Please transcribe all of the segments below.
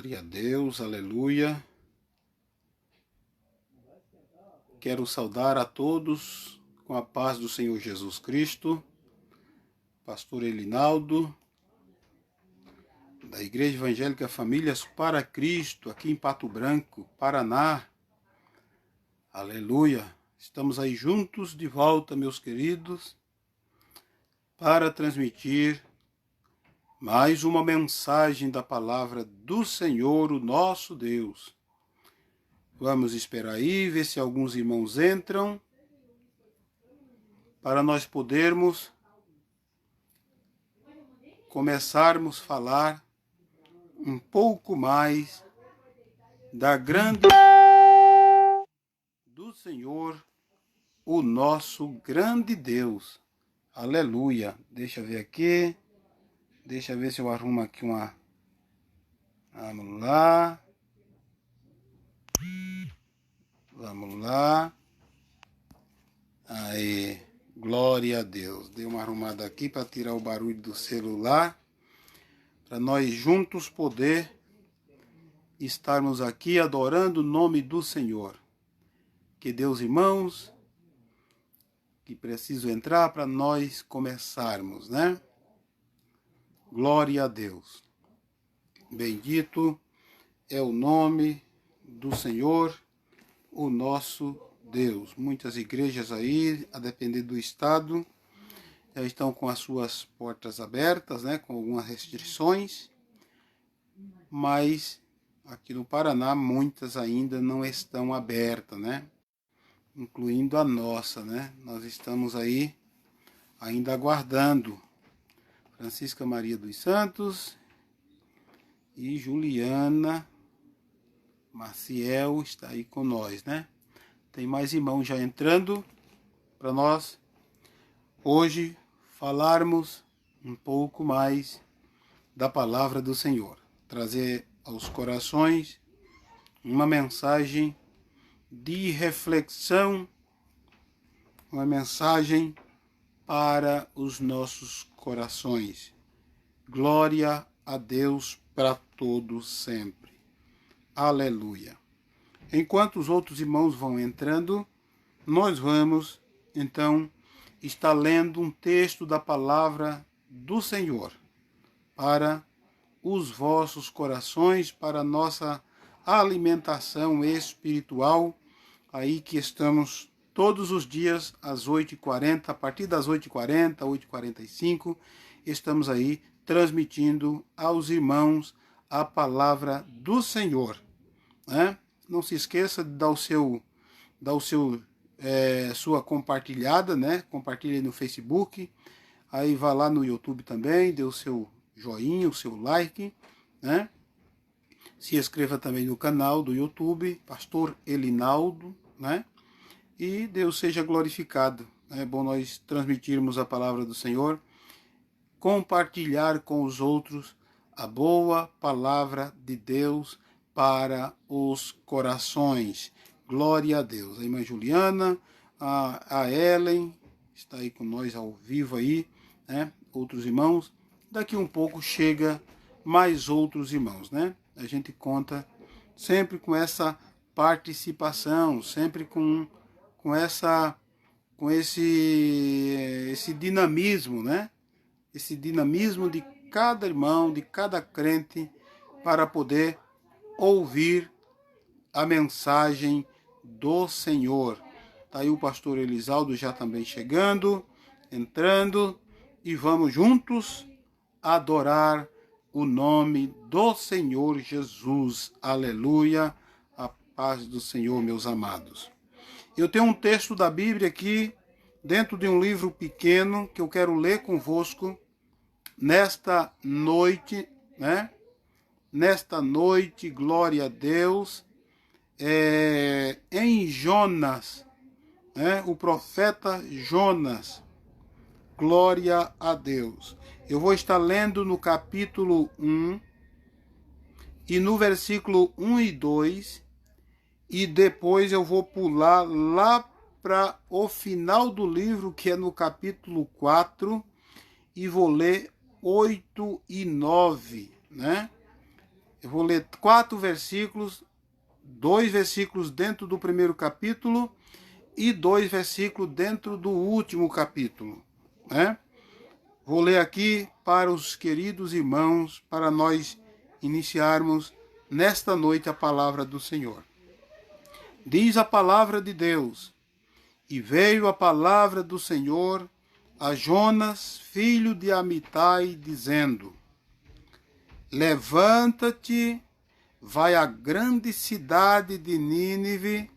Glória a Deus, aleluia. Quero saudar a todos com a paz do Senhor Jesus Cristo. Pastor Elinaldo, da Igreja Evangélica Famílias para Cristo, aqui em Pato Branco, Paraná. Aleluia. Estamos aí juntos de volta, meus queridos, para transmitir mais uma mensagem da palavra do Senhor, o nosso Deus. Vamos esperar aí, ver se alguns irmãos entram, para nós podermos começarmos a falar um pouco mais da grande do Senhor, o nosso grande Deus. Aleluia. Deixa eu ver aqui. Deixa eu ver se eu arrumo aqui uma... Vamos lá. Vamos lá. Aí. Glória a Deus. Dei uma arrumada aqui para tirar o barulho do celular. Para nós juntos poder estarmos aqui adorando o nome do Senhor. Que Deus, irmãos, que preciso entrar para nós começarmos, né? Glória a Deus. Bendito é o nome do Senhor, o nosso Deus. Muitas igrejas aí, a depender do estado, já estão com as suas portas abertas, né? Com algumas restrições. Mas aqui no Paraná, muitas ainda não estão abertas, né? Incluindo a nossa, né? Nós estamos aí ainda aguardando. Francisca Maria dos Santos e Juliana Maciel está aí com nós, né? Tem mais irmãos já entrando para nós hoje falarmos um pouco mais da palavra do Senhor. Trazer aos corações uma mensagem de reflexão, uma mensagem para os nossos corações. Glória a Deus para todos sempre. Aleluia. Enquanto os outros irmãos vão entrando, nós vamos, então, estar lendo um texto da palavra do Senhor para os vossos corações, para a nossa alimentação espiritual, aí que estamos todos os dias às 8h40, a partir das 8h40, 8h45, estamos aí transmitindo aos irmãos a palavra do Senhor, né? Não se esqueça de dar sua compartilhada, né? Compartilhe no Facebook, aí vá lá no YouTube também, dê o seu joinha, o seu like, né? Se inscreva também no canal do YouTube, Pastor Elinaldo, né? E Deus seja glorificado. É bom nós transmitirmos a palavra do Senhor, compartilhar com os outros a boa palavra de Deus para os corações. Glória a Deus. A irmã Juliana, a Ellen, está aí com nós ao vivo aí, né? Outros irmãos. Daqui um pouco chega mais outros irmãos, né? A gente conta sempre com essa participação, sempre com esse dinamismo, né? Esse dinamismo de cada irmão, de cada crente, para poder ouvir a mensagem do Senhor. Está aí o pastor Elisaldo já também chegando, entrando, e vamos juntos adorar o nome do Senhor Jesus. Aleluia. A paz do Senhor, meus amados. Eu tenho um texto da Bíblia aqui, dentro de um livro pequeno, que eu quero ler convosco nesta noite, né? Nesta noite, glória a Deus, em Jonas, né? O profeta Jonas, glória a Deus. Eu vou estar lendo no capítulo 1 e no versículo 1 e 2, e depois eu vou pular lá para o final do livro, que é no capítulo 4, e vou ler 8 e 9, né? Eu vou ler 4 versículos, 2 versículos dentro do primeiro capítulo e 2 versículos dentro do último capítulo, né? Vou ler aqui para os queridos irmãos, para nós iniciarmos nesta noite a palavra do Senhor. Diz a palavra de Deus: E veio a palavra do Senhor a Jonas, filho de Amitai, dizendo: Levanta-te, vai à grande cidade de Nínive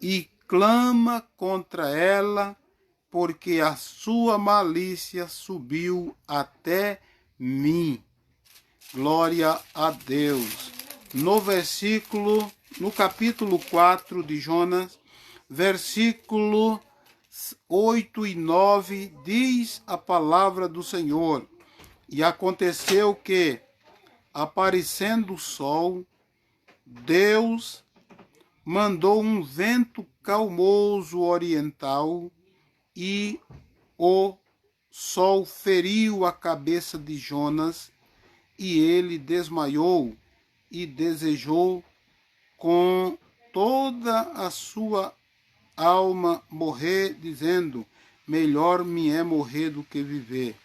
e clama contra ela, porque a sua malícia subiu até mim. Glória a Deus. No capítulo 4 de Jonas, versículo 8 e 9, diz a palavra do Senhor: E aconteceu que, aparecendo o sol, Deus mandou um vento calmoso oriental, e o sol feriu a cabeça de Jonas, e ele desmaiou e desejou com toda a sua alma morrer, dizendo: melhor me é morrer do que viver.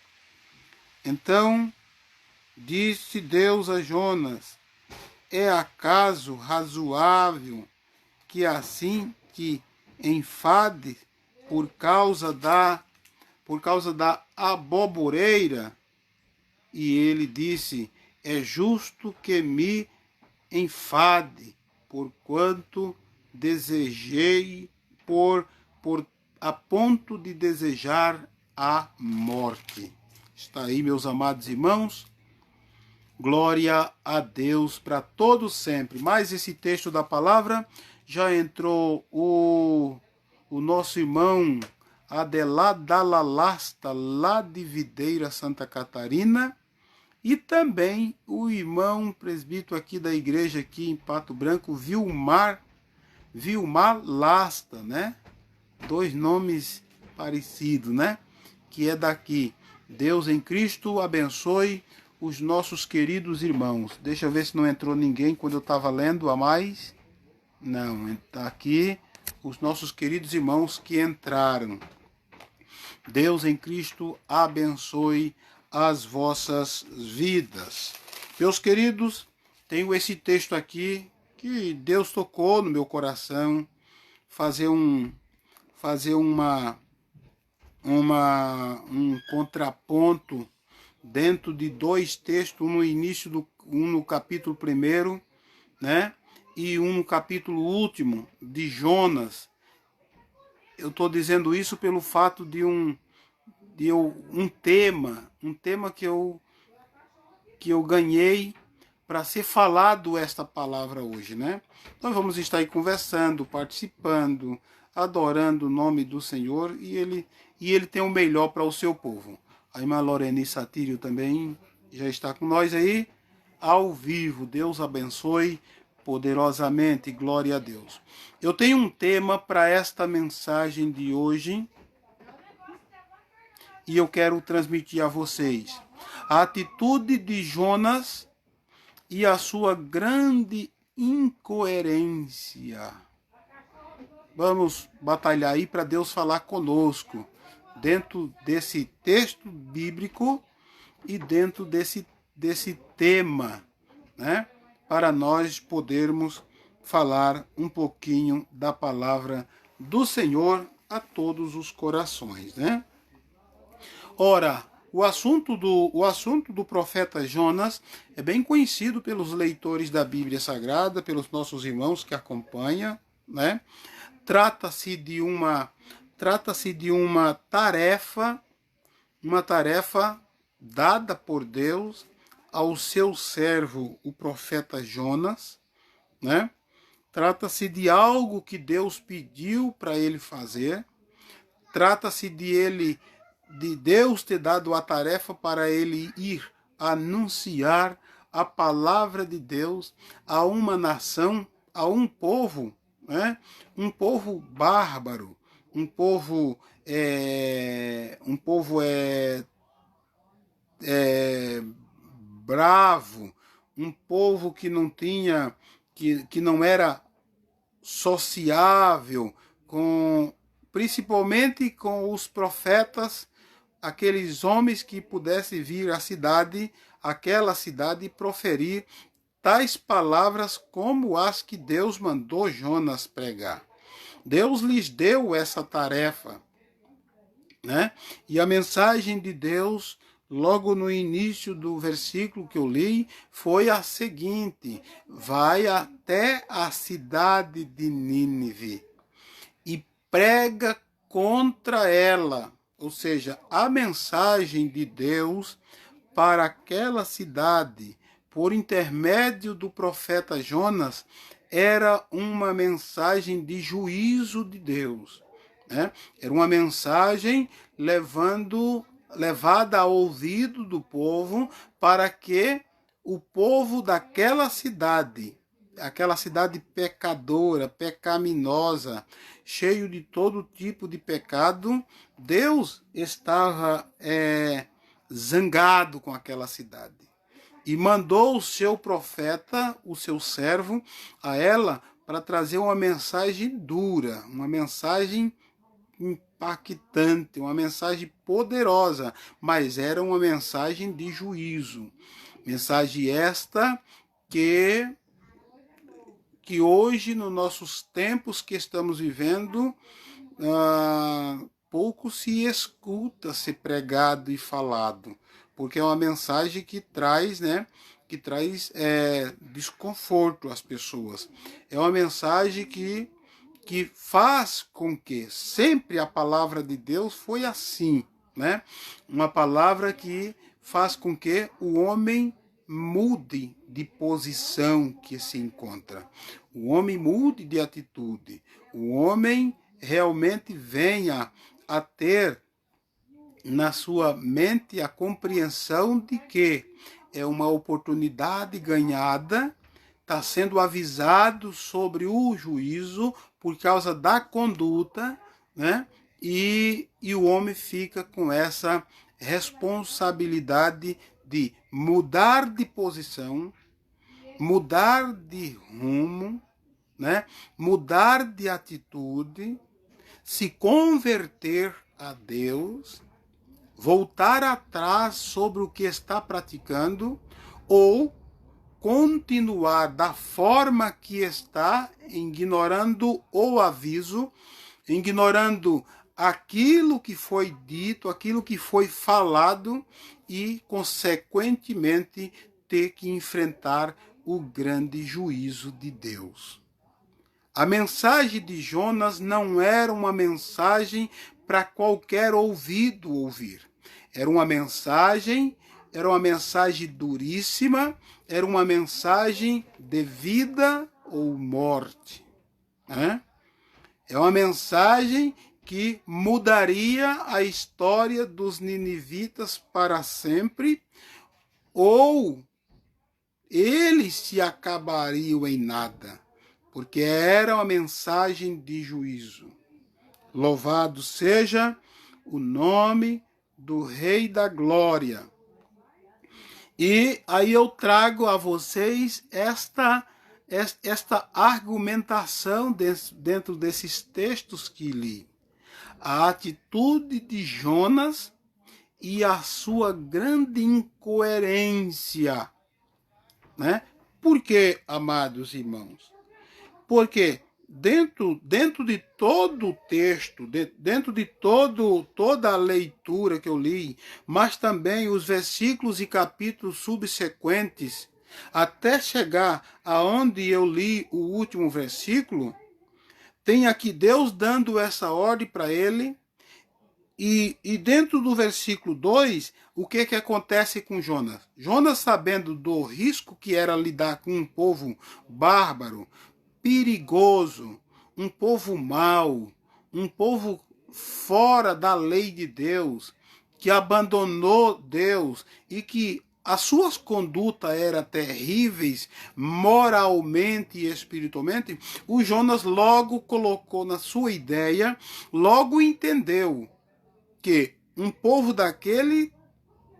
Então disse Deus a Jonas: é acaso razoável que assim te enfade por causa da aboboreira? E ele disse: é justo que me enfade, porquanto desejei a ponto de desejar a morte. Está aí, meus amados irmãos. Glória a Deus para todos sempre. Mais esse texto da palavra, já entrou o nosso irmão Adelar Dalalasta, lá de Videira, Santa Catarina, e também o irmão presbítero aqui da igreja aqui em Pato Branco, Vilmar Lasta, né? 2 nomes parecidos, né? Que é daqui. Deus em Cristo abençoe os nossos queridos irmãos. Deixa eu ver se não entrou ninguém quando eu estava lendo a mais. Não, está aqui os nossos queridos irmãos que entraram. Deus em Cristo abençoe as vossas vidas. Meus queridos, tenho esse texto aqui que Deus tocou no meu coração, fazer um contraponto dentro de 2 textos, um no capítulo 1, né? E um no capítulo último de Jonas. Eu estou dizendo isso pelo fato de um tema que eu ganhei para ser falado esta palavra hoje, né? Nós vamos estar aí conversando, participando, adorando o nome do Senhor, e ele tem o melhor para o seu povo. A irmã Loreni Satírio também já está com nós aí, ao vivo. Deus abençoe poderosamente, glória a Deus. Eu tenho um tema para esta mensagem de hoje, e eu quero transmitir a vocês a atitude de Jonas e a sua grande incoerência. Vamos batalhar aí para Deus falar conosco dentro desse texto bíblico e dentro desse tema, né? Para nós podermos falar um pouquinho da palavra do Senhor a todos os corações, né? Ora, o assunto do profeta Jonas é bem conhecido pelos leitores da Bíblia Sagrada, pelos nossos irmãos que acompanham, né? Trata-se de uma tarefa dada por Deus ao seu servo, o profeta Jonas, né? Trata-se de algo que Deus pediu para ele fazer. Trata-se de Deus ter dado a tarefa para ele ir anunciar a palavra de Deus a uma nação, a um povo, né? Um povo bárbaro, um povo bravo, um povo que não tinha, que não era sociável, principalmente com os profetas, aqueles homens que pudessem vir à cidade, aquela cidade, e proferir tais palavras como as que Deus mandou Jonas pregar. Deus lhes deu essa tarefa, né? E a mensagem de Deus, logo no início do versículo que eu li, foi a seguinte: vai até a cidade de Nínive e prega contra ela. Ou seja, a mensagem de Deus para aquela cidade, por intermédio do profeta Jonas, era uma mensagem de juízo de Deus, né? Era uma mensagem levada ao ouvido do povo, para que o povo daquela cidade, aquela cidade pecadora, pecaminosa, cheio de todo tipo de pecado, Deus estava zangado com aquela cidade. E mandou o seu profeta, o seu servo, a ela para trazer uma mensagem dura, uma mensagem impactante, uma mensagem poderosa, mas era uma mensagem de juízo. Mensagem esta que hoje, nos nossos tempos que estamos vivendo, pouco se escuta ser pregado e falado, porque é uma mensagem que traz, né, desconforto às pessoas. É uma mensagem que faz com que sempre a palavra de Deus foi assim, né? Uma palavra que faz com que o homem mude de posição que se encontra. O homem mude de atitude. O homem realmente venha a ter na sua mente a compreensão de que é uma oportunidade ganhada, está sendo avisado sobre o juízo por causa da conduta, né? E o homem fica com essa responsabilidade de mudar de posição, mudar de rumo, né? Mudar de atitude, se converter a Deus, voltar atrás sobre o que está praticando, ou continuar da forma que está, ignorando o aviso, ignorando aquilo que foi dito, aquilo que foi falado, e, consequentemente, ter que enfrentar o grande juízo de Deus. A mensagem de Jonas não era uma mensagem para qualquer ouvido ouvir. Era uma mensagem duríssima, era uma mensagem de vida ou morte, né? É uma mensagem que mudaria a história dos ninivitas para sempre, ou eles se acabariam em nada, porque era uma mensagem de juízo. Louvado seja o nome do Rei da Glória. E aí eu trago a vocês esta argumentação dentro desses textos que li. A atitude de Jonas e a sua grande incoerência, né? Por que, amados irmãos? Porque dentro de todo o texto, dentro de toda a leitura que eu li, mas também os versículos e capítulos subsequentes, até chegar aonde eu li o último versículo, tem aqui Deus dando essa ordem para ele, e dentro do versículo 2, o que acontece com Jonas? Jonas, sabendo do risco que era lidar com um povo bárbaro, perigoso, um povo mau, um povo fora da lei de Deus, que abandonou Deus e que as suas condutas eram terríveis, moralmente e espiritualmente, o Jonas logo colocou na sua ideia, logo entendeu que um povo daquele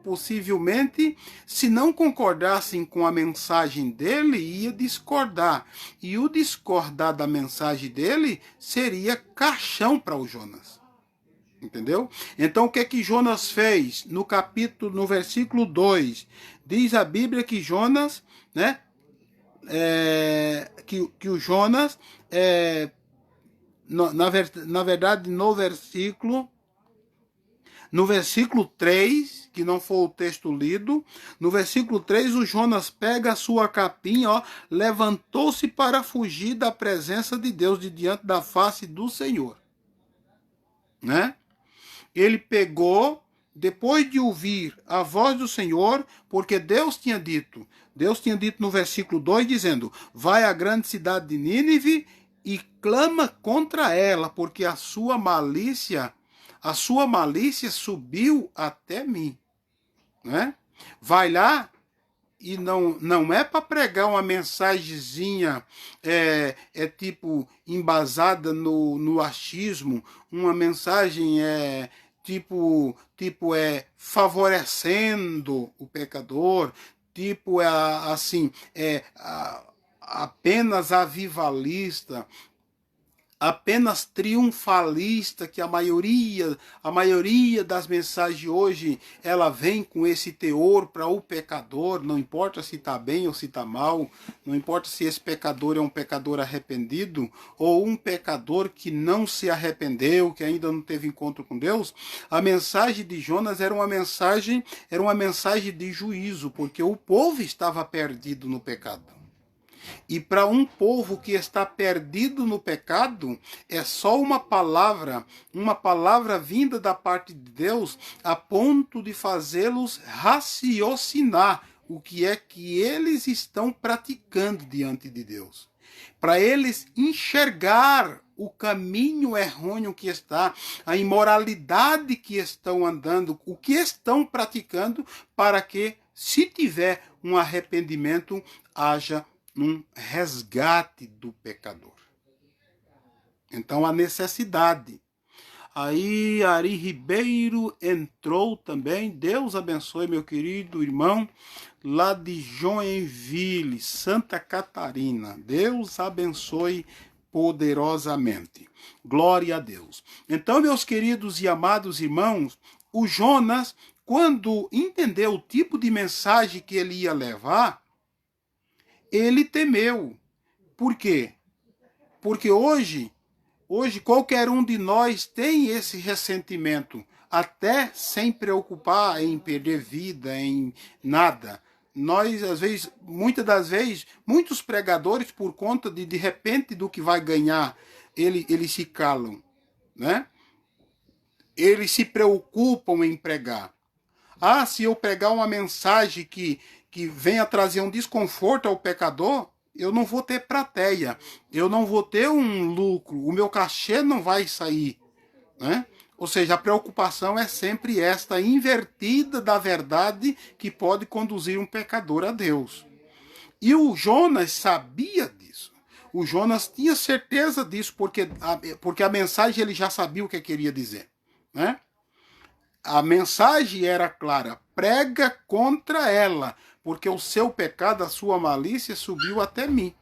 possivelmente, se não concordassem com a mensagem dele, ia discordar. E o discordar da mensagem dele seria caixão para o Jonas. Entendeu? Então o que é que Jonas fez? No versículo 2, diz a Bíblia que Jonas, né? Que o Jonas, na verdade, no versículo 3, que não foi o texto lido, no versículo 3, o Jonas pega a sua capinha, ó, levantou-se para fugir da presença de Deus, de diante da face do Senhor. Né? Ele pegou, depois de ouvir a voz do Senhor, porque Deus tinha dito no versículo 2, dizendo, vai à grande cidade de Nínive e clama contra ela, porque a sua malícia subiu até mim. Né? Vai lá, e não é para pregar uma mensagenzinha tipo embasada no achismo, uma mensagem tipo favorecendo o pecador, tipo assim, apenas avivalista, apenas triunfalista, que a maioria das mensagens de hoje, ela vem com esse teor para o pecador, não importa se está bem ou se está mal, não importa se esse pecador é um pecador arrependido ou um pecador que não se arrependeu, que ainda não teve encontro com Deus. A mensagem de Jonas era uma mensagem de juízo, porque o povo estava perdido no pecado. E para um povo que está perdido no pecado, é só uma palavra vinda da parte de Deus, a ponto de fazê-los raciocinar o que é que eles estão praticando diante de Deus. Para eles enxergar o caminho errôneo que está, a imoralidade que estão andando, o que estão praticando, para que, se tiver um arrependimento, haja um resgate do pecador. Então, a necessidade. Aí, Ari Ribeiro entrou também. Deus abençoe, meu querido irmão, lá de Joinville, Santa Catarina. Deus abençoe poderosamente. Glória a Deus. Então, meus queridos e amados irmãos, o Jonas, quando entendeu o tipo de mensagem que ele ia levar, ele temeu. Por quê? Porque hoje qualquer um de nós tem esse ressentimento, até sem preocupar em perder vida, em nada. Nós, às vezes, muitas das vezes, muitos pregadores, por conta de repente do que vai ganhar, eles se calam, né? Eles se preocupam em pregar. Ah, se eu pregar uma mensagem que venha trazer um desconforto ao pecador, eu não vou ter plateia, eu não vou ter um lucro, o meu cachê não vai sair, né? Ou seja, a preocupação é sempre esta invertida da verdade que pode conduzir um pecador a Deus. E o Jonas sabia disso. O Jonas tinha certeza disso, porque a mensagem ele já sabia o que queria dizer, né? A mensagem era clara, prega contra ela, porque o seu pecado, a sua malícia subiu até mim.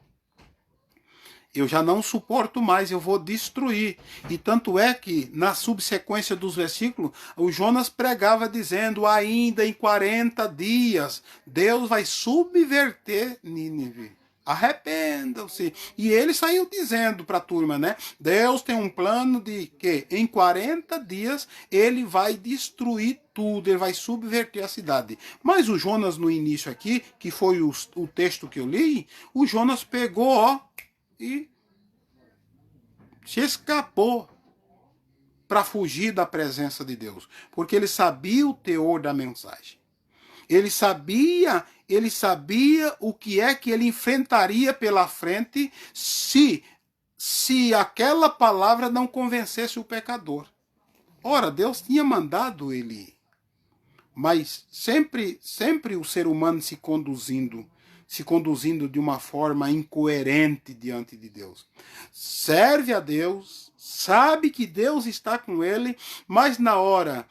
Eu já não suporto mais, eu vou destruir. E tanto é que, na subsequência dos versículos, o Jonas pregava dizendo, ainda em 40 dias, Deus vai subverter Nínive. Arrependam-se. E ele saiu dizendo para a turma, né? Deus tem um plano de que em 40 dias ele vai destruir tudo, ele vai subverter a cidade. Mas o Jonas no início aqui, que foi o texto que eu li, o Jonas pegou, e se escapou para fugir da presença de Deus, porque ele sabia o teor da mensagem. Ele sabia o que é que ele enfrentaria pela frente se aquela palavra não convencesse o pecador. Ora, Deus tinha mandado ele ir. Mas sempre o ser humano se conduzindo se conduzindo de uma forma incoerente diante de Deus. Serve a Deus, sabe que Deus está com ele, mas na hora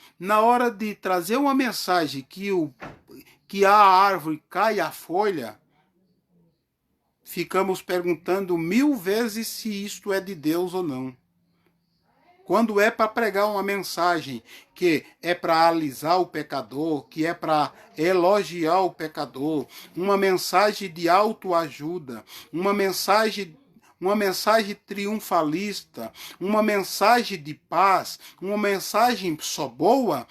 de trazer uma mensagem que a árvore cai a folha, ficamos perguntando 1000 vezes se isto é de Deus ou não. Quando é para pregar uma mensagem que é para alisar o pecador, que é para elogiar o pecador, uma mensagem de autoajuda, uma mensagem triunfalista, uma mensagem de paz, uma mensagem só boa,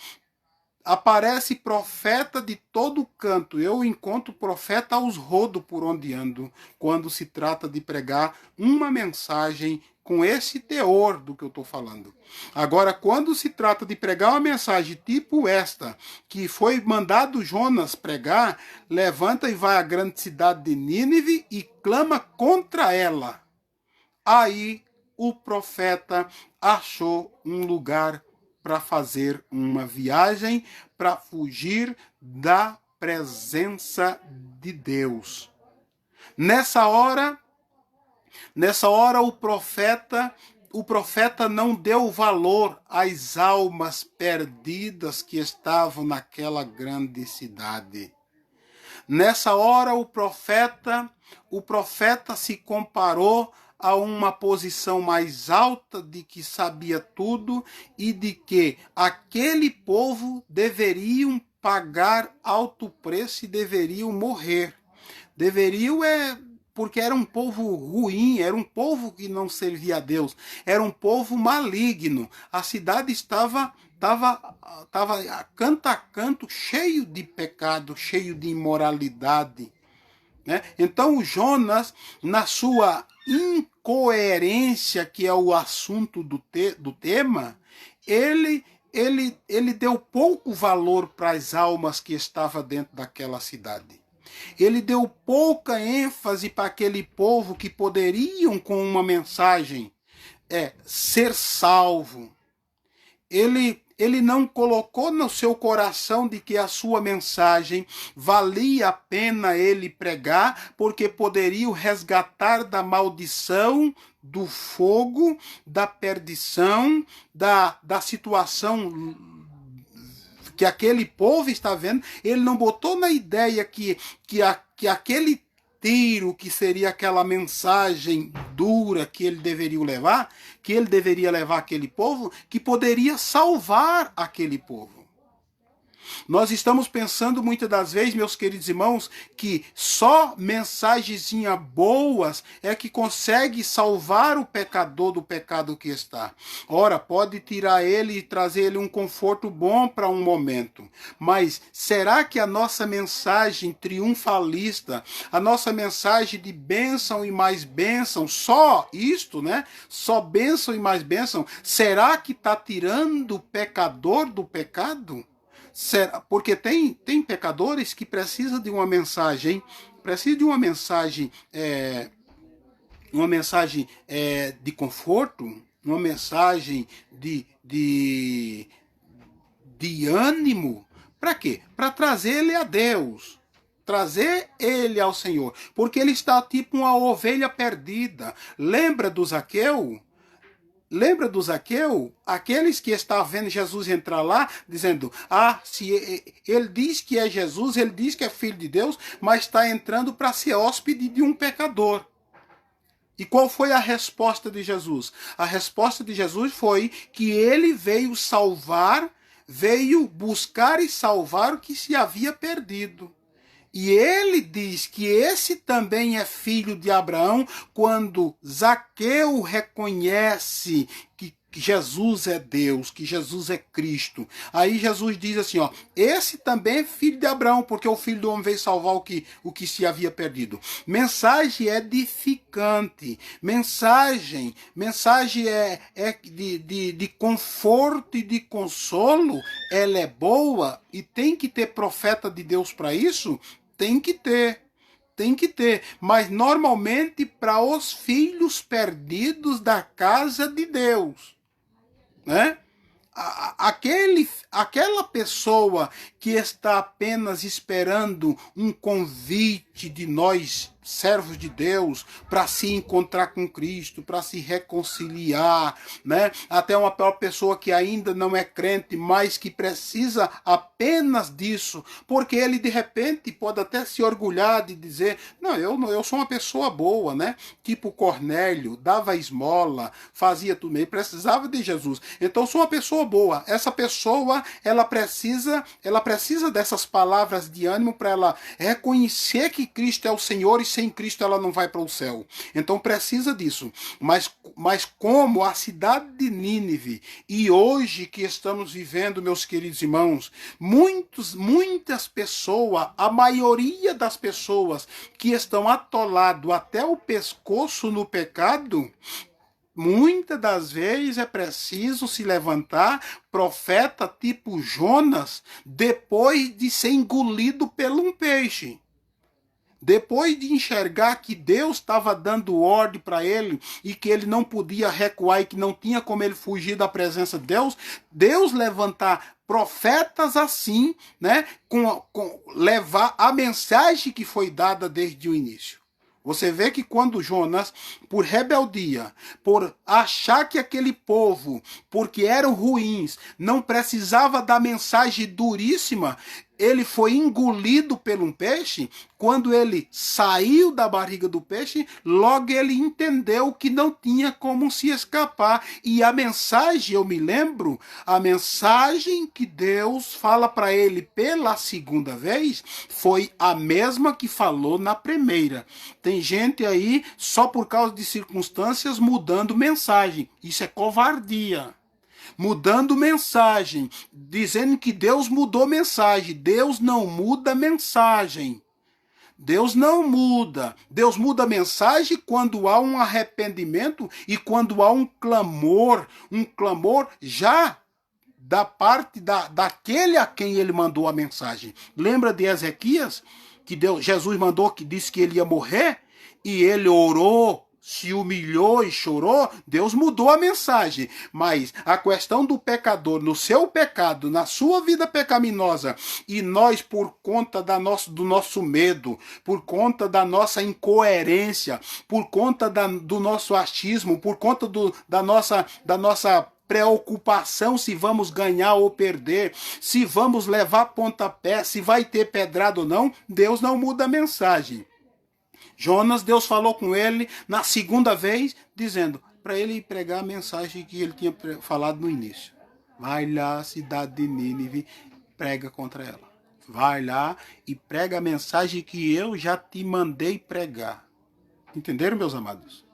aparece profeta de todo canto. Eu encontro profeta aos rodos por onde ando, quando se trata de pregar uma mensagem com esse teor do que eu estou falando. Agora, quando se trata de pregar uma mensagem tipo esta, que foi mandado Jonas pregar, levanta e vai à grande cidade de Nínive e clama contra ela. Aí o profeta achou um lugar para fazer uma viagem, para fugir da presença de Deus. Nessa hora o profeta não deu valor às almas perdidas que estavam naquela grande cidade. Nessa hora o profeta se comparou a uma posição mais alta de que sabia tudo e de que aquele povo deveriam pagar alto preço e deveriam morrer. Deveriam porque era um povo ruim, era um povo que não servia a Deus, era um povo maligno. A cidade estava canto a canto cheio de pecado, cheio de imoralidade. Né? Então o Jonas, na sua incoerência, que é o assunto do tema, ele deu pouco valor para as almas que estavam dentro daquela cidade. Ele deu pouca ênfase para aquele povo que poderiam, com uma mensagem, ser salvo. Ele não colocou no seu coração de que a sua mensagem valia a pena ele pregar, porque poderia o resgatar da maldição, do fogo, da perdição, da situação que aquele povo está vendo. Ele não botou na ideia que aquele tiro, que seria aquela mensagem dura que ele deveria levar aquele povo, que poderia salvar aquele povo. Nós estamos pensando muitas das vezes, meus queridos irmãos, que só mensagenzinha boas é que consegue salvar o pecador do pecado que está. Ora, pode tirar ele e trazer ele um conforto bom para um momento. Mas será que a nossa mensagem triunfalista, a nossa mensagem de bênção e mais bênção, só isto, né? Só bênção e mais bênção, será que está tirando o pecador do pecado? Porque tem pecadores que precisam de uma mensagem, de conforto, uma mensagem de ânimo. Para quê? Para trazer ele a Deus, trazer ele ao Senhor, porque ele está tipo uma ovelha perdida. Lembra do Zaqueu? Aqueles que estavam vendo Jesus entrar lá, dizendo, se ele diz que é Jesus, ele diz que é filho de Deus, mas está entrando para ser hóspede de um pecador. E qual foi a resposta de Jesus? A resposta de Jesus foi que ele veio buscar e salvar o que se havia perdido. E ele diz que esse também é filho de Abraão quando Zaqueu reconhece que Jesus é Deus, que Jesus é Cristo. Aí Jesus diz assim, esse também é filho de Abraão, porque o filho do homem veio salvar o que se havia perdido. Mensagem edificante, mensagem de conforto e de consolo, ela é boa e tem que ter profeta de Deus para isso? Tem que ter, mas normalmente para os filhos perdidos da casa de Deus, né? aquela pessoa que está apenas esperando um convite de nós, servos de Deus, para se encontrar com Cristo, para se reconciliar, né? Até uma pessoa que ainda não é crente, mas que precisa apenas disso, porque ele de repente pode até se orgulhar de dizer, não, eu sou uma pessoa boa, né? Tipo Cornélio, dava esmola, fazia tudo, ele precisava de Jesus. Então eu sou uma pessoa boa. Essa pessoa, ela precisa dessas palavras de ânimo para ela reconhecer que Cristo é o Senhor e sem Cristo ela não vai para o céu. Então precisa disso. Mas como a cidade de Nínive, e hoje que estamos vivendo, meus queridos irmãos, muitas pessoas, a maioria das pessoas que estão atoladas até o pescoço no pecado, muitas das vezes é preciso se levantar profeta tipo Jonas depois de ser engolido por um peixe. Depois de enxergar que Deus estava dando ordem para ele e que ele não podia recuar e que não tinha como ele fugir da presença de Deus, Deus levantar profetas assim, né, com levar a mensagem que foi dada desde o início. Você vê que quando Jonas, por rebeldia, por achar que aquele povo, porque eram ruins, não precisava da mensagem duríssima, ele foi engolido por um peixe. Quando ele saiu da barriga do peixe, logo ele entendeu que não tinha como se escapar. E a mensagem, eu me lembro, a mensagem que Deus fala para ele pela segunda vez foi a mesma que falou na primeira. Tem gente aí, só por causa de circunstâncias, mudando mensagem. Isso é covardia. Mudando mensagem, dizendo que Deus mudou mensagem. Deus não muda mensagem. Deus não muda. Deus muda mensagem quando há um arrependimento e quando há um clamor já da parte daquele a quem ele mandou a mensagem. Lembra de Ezequias, que Jesus mandou, que disse que ele ia morrer, e ele orou, se humilhou e chorou? Deus mudou a mensagem. Mas a questão do pecador, no seu pecado, na sua vida pecaminosa, e nós, por conta do nosso medo, por conta da nossa incoerência, por conta do nosso achismo, por conta da nossa preocupação se vamos ganhar ou perder, se vamos levar pontapé, se vai ter pedrada ou não, Deus não muda a mensagem. Jonas, Deus falou com ele na segunda vez, dizendo para ele pregar a mensagem que ele tinha falado no início. Vai lá, cidade de Nínive, prega contra ela. Vai lá e prega a mensagem que eu já te mandei pregar. Entenderam, meus amados?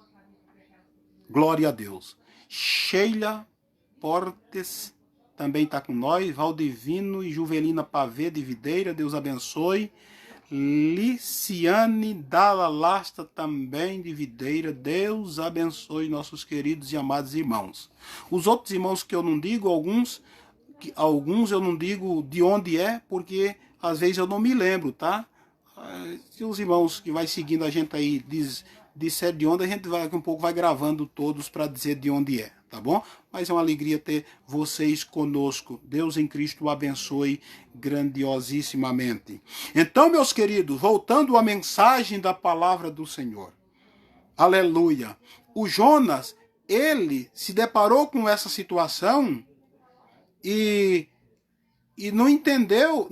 Glória a Deus. Sheila Portes também está com nós. Valdivino e Juvelina Pavê de Videira, Deus abençoe. Liciane Dalla Lasta também de Videira, Deus abençoe nossos queridos e amados irmãos. Os outros irmãos que eu não digo, alguns eu não digo de onde é, porque às vezes eu não me lembro, tá? Se os irmãos que vai seguindo a gente aí disser de onde, a gente vai um pouco vai gravando todos para dizer de onde é, tá bom? Mas é uma alegria ter vocês conosco. Deus em Cristo o abençoe grandiosissimamente. Então, meus queridos, voltando à mensagem da palavra do Senhor. Aleluia. O Jonas, ele se deparou com essa situação e não entendeu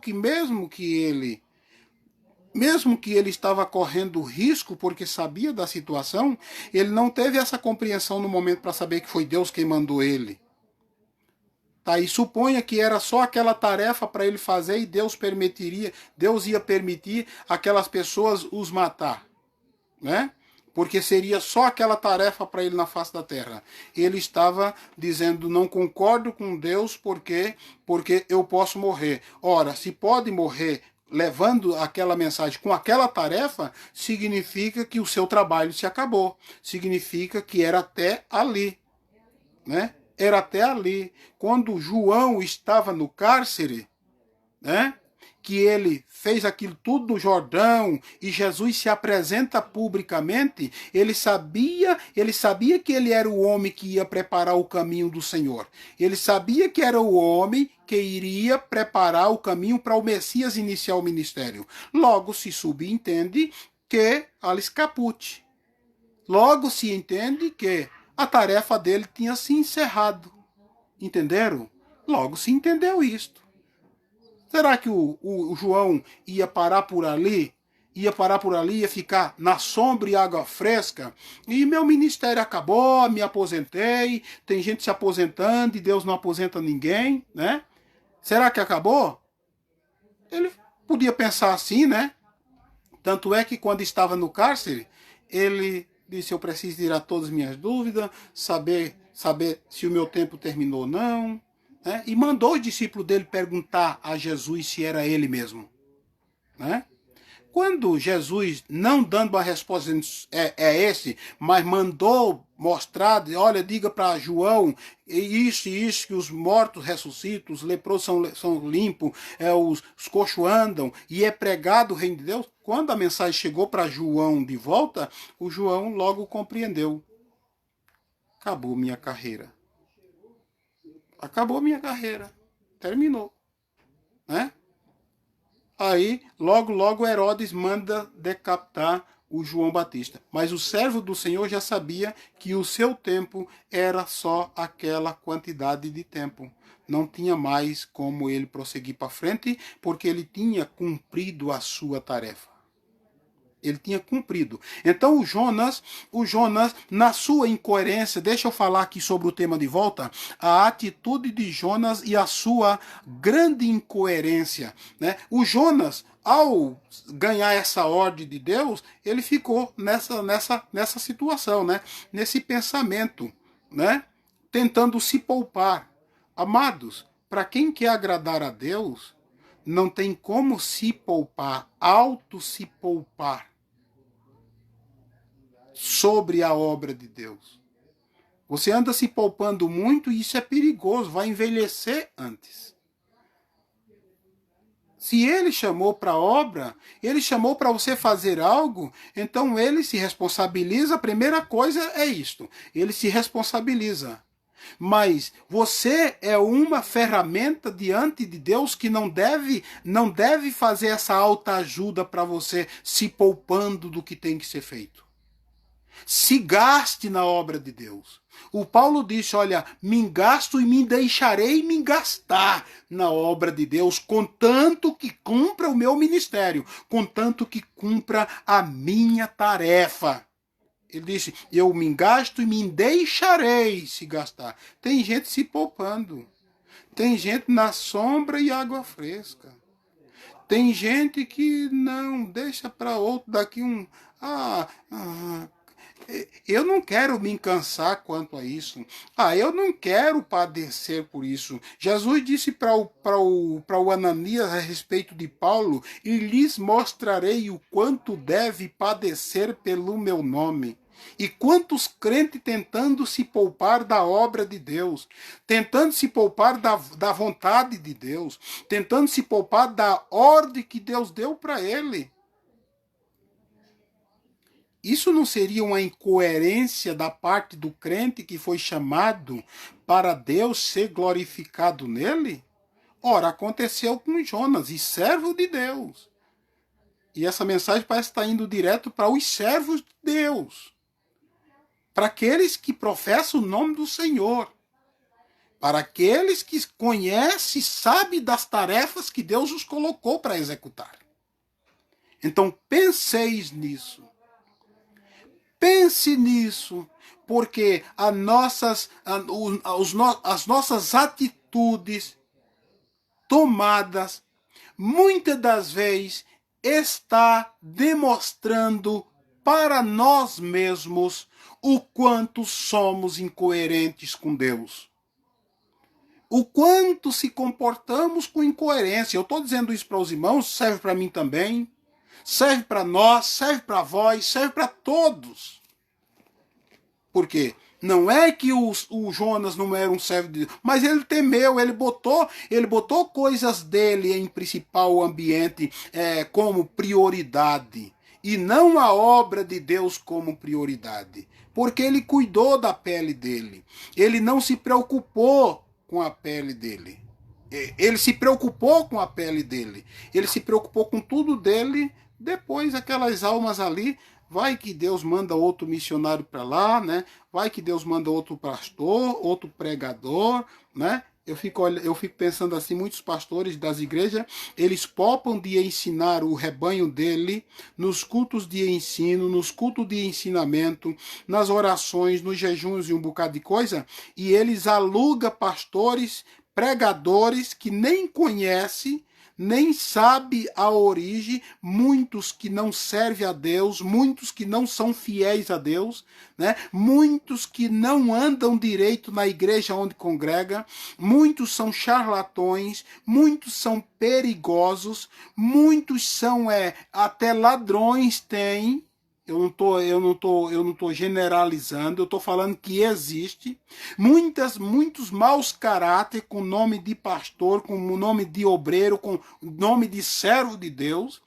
que mesmo que ele estava correndo risco porque sabia da situação, ele não teve essa compreensão no momento para saber que foi Deus quem mandou ele. Tá, e suponha que era só aquela tarefa para ele fazer e Deus ia permitir aquelas pessoas os matar, né? Porque seria só aquela tarefa para ele na face da terra. Ele estava dizendo, não concordo com Deus porque eu posso morrer. Ora, se pode morrer levando aquela mensagem com aquela tarefa, significa que o seu trabalho se acabou. Significa que era até ali, né? Era até ali. Quando João estava no cárcere, né? que ele fez aquilo tudo no Jordão e Jesus se apresenta publicamente, ele sabia que ele era o homem que ia preparar o caminho do Senhor. Ele sabia que era o homem que iria preparar o caminho para o Messias iniciar o ministério. Logo se subentende que Alice Caput. Logo se entende que a tarefa dele tinha se encerrado. Entenderam? Logo se entendeu isto. Será que o João ia parar por ali? Ia ficar na sombra e água fresca? E meu ministério acabou, me aposentei, tem gente se aposentando e Deus não aposenta ninguém, né? Será que acabou? Ele podia pensar assim, né? Tanto é que quando estava no cárcere, ele disse, eu preciso tirar todas as minhas dúvidas, saber se o meu tempo terminou ou não, né? E mandou os discípulos dele perguntar a Jesus se era ele mesmo, né? Quando Jesus, não dando a resposta, esse, mas mandou mostrar, olha, diga para João, isso e isso, que os mortos ressuscitam, os leprosos são limpos, os coxos andam, e é pregado o reino de Deus. Quando a mensagem chegou para João de volta, o João logo compreendeu. Acabou minha carreira. Acabou minha carreira. Terminou. Né? Aí, logo Herodes manda decapitar o João Batista. Mas o servo do Senhor já sabia que o seu tempo era só aquela quantidade de tempo. Não tinha mais como ele prosseguir para frente, porque ele tinha cumprido a sua tarefa. Ele tinha cumprido. Então o Jonas, na sua incoerência, deixa eu falar aqui sobre o tema de volta, a atitude de Jonas e a sua grande incoerência, né? O Jonas, ao ganhar essa ordem de Deus, ele ficou nessa situação, né? Nesse pensamento, né? Tentando se poupar. Amados, para quem quer agradar a Deus, não tem como se poupar, se poupar sobre a obra de Deus. Você anda se poupando muito e isso é perigoso, vai envelhecer antes. Se ele chamou para a obra, ele chamou para você fazer algo, então ele se responsabiliza. A primeira coisa é isto, ele se responsabiliza. Mas você é uma ferramenta diante de Deus que não deve fazer essa autoajuda para você se poupando do que tem que ser feito. Se gaste na obra de Deus. O Paulo disse, olha, me engasto e me deixarei me gastar na obra de Deus, contanto que cumpra o meu ministério, contanto que cumpra a minha tarefa. Ele disse, eu me engasto e me deixarei se gastar. Tem gente se poupando. Tem gente na sombra e água fresca. Tem gente que não, deixa para outro daqui eu não quero me cansar quanto a isso. Eu não quero padecer por isso. Jesus disse para o Ananias a respeito de Paulo, e lhes mostrarei o quanto deve padecer pelo meu nome. E quantos crentes tentando se poupar da obra de Deus, tentando se poupar da vontade de Deus, tentando se poupar da ordem que Deus deu para ele. Isso não seria uma incoerência da parte do crente que foi chamado para Deus ser glorificado nele? Ora, aconteceu com Jonas, e servo de Deus. E essa mensagem parece estar indo direto para os servos de Deus. Para aqueles que professam o nome do Senhor. Para aqueles que conhecem e sabem das tarefas que Deus os colocou para executar. Então, penseis nisso. Pense nisso, porque as nossas atitudes tomadas, muitas das vezes, está demonstrando para nós mesmos o quanto somos incoerentes com Deus. O quanto se comportamos com incoerência. Eu estou dizendo isso para os irmãos, serve para mim também. Serve para nós, serve para vós, serve para todos. Porque Não é que o Jonas não era um servo de Deus, mas ele temeu, ele botou coisas dele em principal ambiente como prioridade, e não a obra de Deus como prioridade, porque ele cuidou da pele dele, ele não se preocupou com a pele dele. Ele se preocupou com a pele dele, ele se preocupou com tudo dele. Depois aquelas almas ali, vai que Deus manda outro missionário para lá, né? Vai que Deus manda outro pastor, outro pregador, né? Eu fico pensando assim, muitos pastores das igrejas, eles popam de ensinar o rebanho dele nos cultos de ensino, nos cultos de ensinamento, nas orações, nos jejuns e um bocado de coisa, e eles alugam pastores, pregadores que nem conhecem, nem sabe a origem, muitos que não servem a Deus, muitos que não são fiéis a Deus, né? Muitos que não andam direito na igreja onde congrega, muitos são charlatões, muitos são perigosos, muitos são até ladrões têm. Eu não tô generalizando, eu estou falando que existe muitos maus caráter com nome de pastor, com nome de obreiro, com nome de servo de Deus,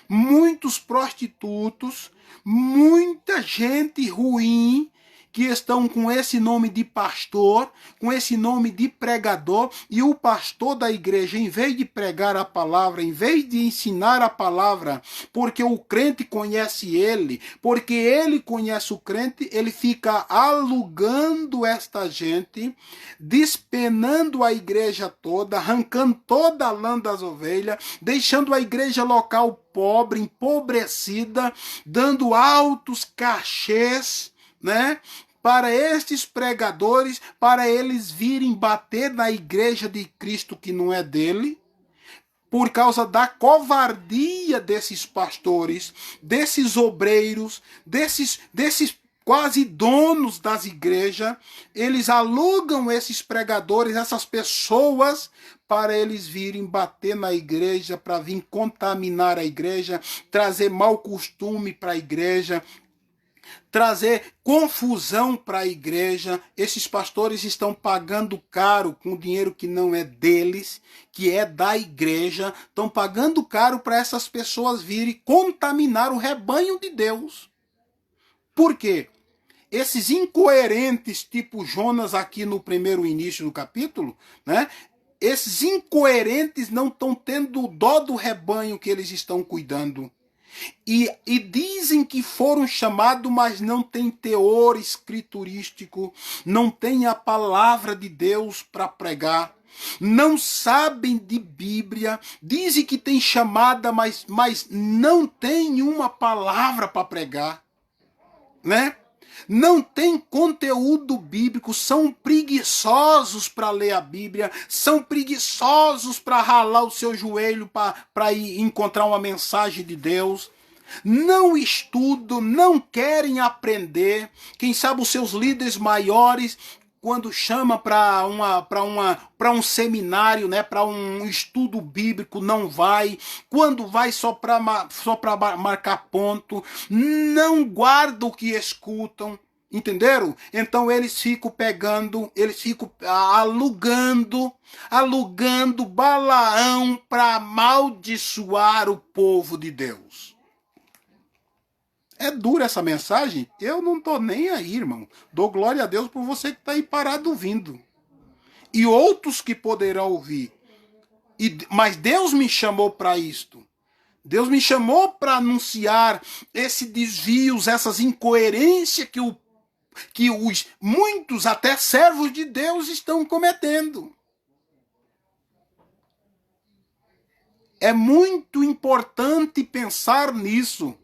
muitos prostitutos, muita gente ruim que estão com esse nome de pastor, com esse nome de pregador, e o pastor da igreja, em vez de pregar a palavra, em vez de ensinar a palavra, porque o crente conhece ele, porque ele conhece o crente, ele fica alugando esta gente, despenando a igreja toda, arrancando toda a lã das ovelhas, deixando a igreja local pobre, empobrecida, dando altos cachês, né, para estes pregadores, para eles virem bater na igreja de Cristo que não é dele, por causa da covardia desses pastores, desses obreiros, desses quase donos das igrejas. Eles alugam esses pregadores, essas pessoas, para eles virem bater na igreja, para vir contaminar a igreja, trazer mau costume para a igreja, trazer confusão para a igreja. Esses pastores estão pagando caro com dinheiro que não é deles, que é da igreja. Estão pagando caro para essas pessoas virem contaminar o rebanho de Deus. Por quê? Esses incoerentes, tipo Jonas aqui no primeiro início do capítulo, né? Esses incoerentes não estão tendo dó do rebanho que eles estão cuidando. E dizem que foram chamados, mas não tem teor escriturístico, não tem a palavra de Deus para pregar, não sabem de Bíblia, dizem que tem chamada, mas não tem uma palavra para pregar, né? Não tem conteúdo bíblico, são preguiçosos para ler a Bíblia, são preguiçosos para ralar o seu joelho para ir encontrar uma mensagem de Deus. Não estudam, não querem aprender. Quem sabe os seus líderes maiores, quando chama para um seminário, né, para um estudo bíblico, não vai. Quando vai só para marcar ponto, não guardam o que escutam. Entenderam? Então eles ficam pegando, eles ficam alugando Balaão para amaldiçoar o povo de Deus. É dura essa mensagem? Eu não tô nem aí, irmão. Dou glória a Deus por você que está aí parado ouvindo. E outros que poderão ouvir. Mas Deus me chamou para isto. Deus me chamou para anunciar esses desvios, essas incoerências que muitos, até servos de Deus, estão cometendo. É muito importante pensar nisso.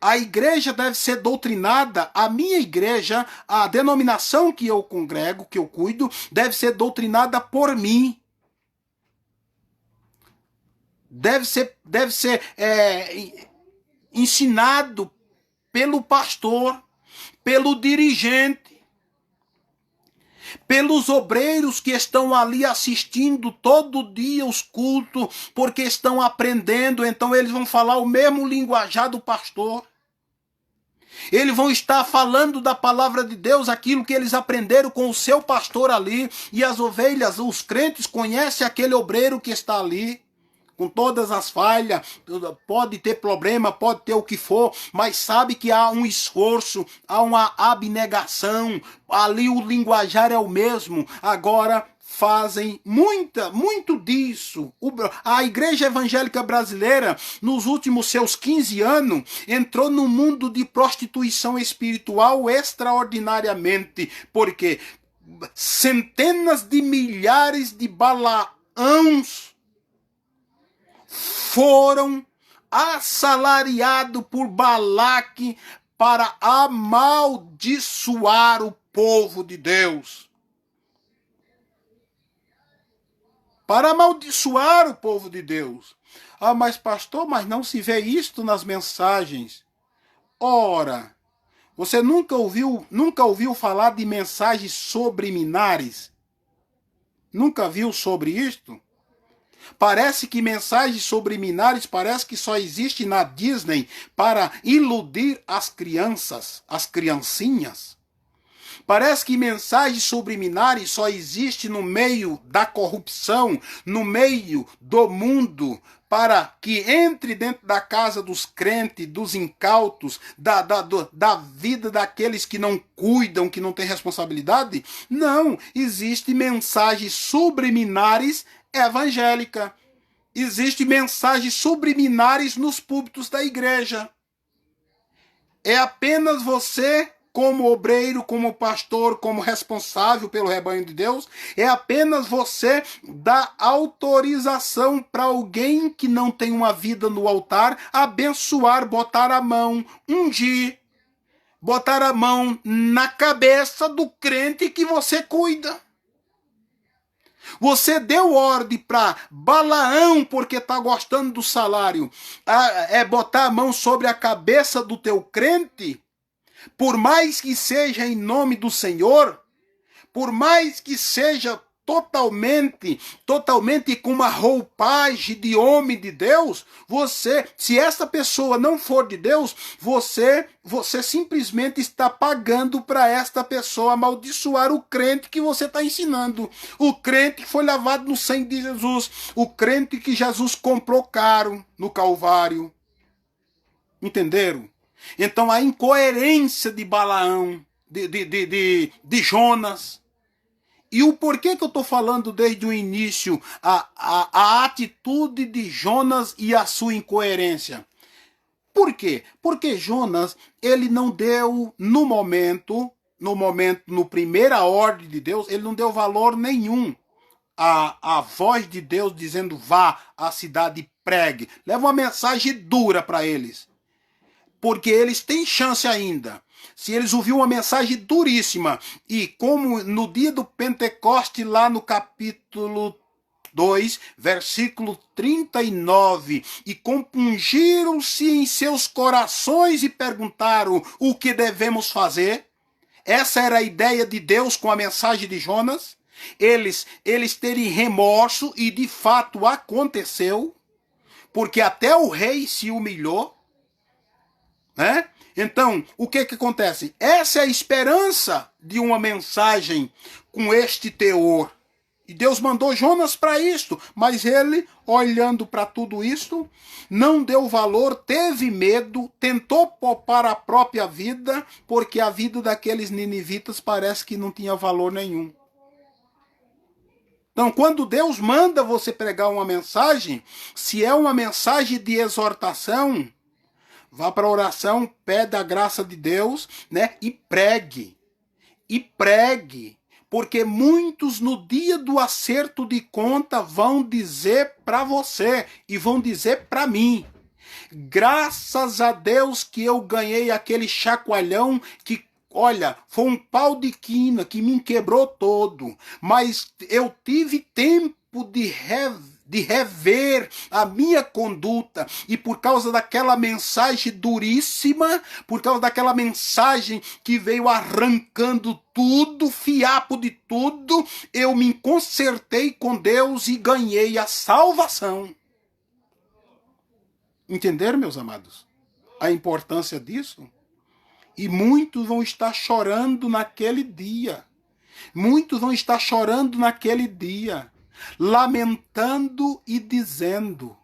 A igreja deve ser doutrinada, a minha igreja, a denominação que eu congrego, que eu cuido, deve ser doutrinada por mim. Deve ser ensinado pelo pastor, pelo dirigente, pelos obreiros que estão ali assistindo todo dia os cultos, porque estão aprendendo, então eles vão falar o mesmo linguajar do pastor. Eles vão estar falando da palavra de Deus, aquilo que eles aprenderam com o seu pastor ali. E as ovelhas, os crentes, conhecem aquele obreiro que está ali, com todas as falhas, pode ter problema, pode ter o que for, mas sabe que há um esforço, há uma abnegação, ali o linguajar é o mesmo. Agora fazem muito disso. A igreja evangélica brasileira, nos últimos seus 15 anos, entrou num mundo de prostituição espiritual extraordinariamente, porque centenas de milhares de Balaãos foram assalariados por Balaque para amaldiçoar o povo de Deus. Para amaldiçoar o povo de Deus. Ah, mas pastor, mas não se vê isto nas mensagens. Ora, você nunca ouviu falar de mensagens subliminares? Nunca viu sobre isto? Parece que mensagens subliminares parece que só existe na Disney para iludir as crianças, as criancinhas. Parece que mensagens subliminares só existe no meio da corrupção, no meio do mundo, para que entre dentro da casa dos crentes, dos incautos, da vida daqueles que não cuidam, que não têm responsabilidade. Não, existem mensagens subliminares evangélicas. Existem mensagens subliminares nos púlpitos da igreja. É apenas você, como obreiro, como pastor, como responsável pelo rebanho de Deus, é apenas você dar autorização para alguém que não tem uma vida no altar, abençoar, botar a mão, ungir, botar a mão na cabeça do crente que você cuida. Você deu ordem para Balaão, porque está gostando do salário, botar a mão sobre a cabeça do teu crente? Por mais que seja em nome do Senhor, por mais que seja totalmente com uma roupagem de homem de Deus, se essa pessoa não for de Deus, você simplesmente está pagando para esta pessoa amaldiçoar o crente que você está ensinando. O crente que foi lavado no sangue de Jesus, o crente que Jesus comprou caro no Calvário. Entenderam? Então a incoerência de Balaão, de Jonas. E o porquê que eu estou falando desde o início, a atitude de Jonas e a sua incoerência. Por quê? Porque Jonas, ele não deu no primeira ordem de Deus, ele não deu valor nenhum à voz de Deus dizendo vá à cidade e pregue. Leva uma mensagem dura para eles. Porque eles têm chance ainda. Se eles ouviram uma mensagem duríssima, e como no dia do Pentecoste, lá no capítulo 2, versículo 39, e compungiram-se em seus corações e perguntaram o que devemos fazer. Essa era a ideia de Deus com a mensagem de Jonas. Eles terem remorso, e de fato aconteceu, porque até o rei se humilhou. Né? Então, o que acontece? Essa é a esperança de uma mensagem com este teor. E Deus mandou Jonas para isto, mas ele, olhando para tudo isto, não deu valor, teve medo, tentou poupar a própria vida, porque a vida daqueles ninivitas parece que não tinha valor nenhum. Então, quando Deus manda você pregar uma mensagem, se é uma mensagem de exortação, vá para a oração, pede a graça de Deus, né? E pregue. E pregue. Porque muitos no dia do acerto de conta vão dizer para você e vão dizer para mim. Graças a Deus que eu ganhei aquele chacoalhão que, olha, foi um pau de quina que me quebrou todo. Mas eu tive tempo de rever a minha conduta, e por causa daquela mensagem duríssima, por causa daquela mensagem que veio arrancando tudo, fiapo de tudo, eu me consertei com Deus e ganhei a salvação. Entenderam, meus amados? A importância disso? E muitos vão estar chorando naquele dia. Muitos vão estar chorando naquele dia, lamentando e dizendo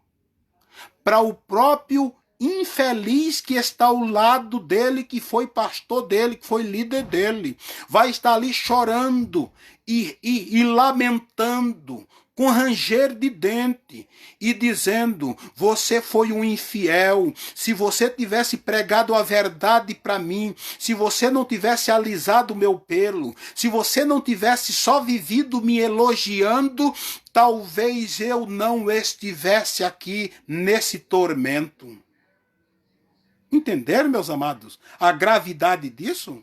para o próprio infeliz que está ao lado dele, que foi pastor dele, que foi líder dele, vai estar ali chorando e lamentando, com ranger de dente, e dizendo: você foi um infiel, se você tivesse pregado a verdade para mim, se você não tivesse alisado o meu pelo, se você não tivesse só vivido me elogiando, talvez eu não estivesse aqui nesse tormento. Entenderam, meus amados, a gravidade disso?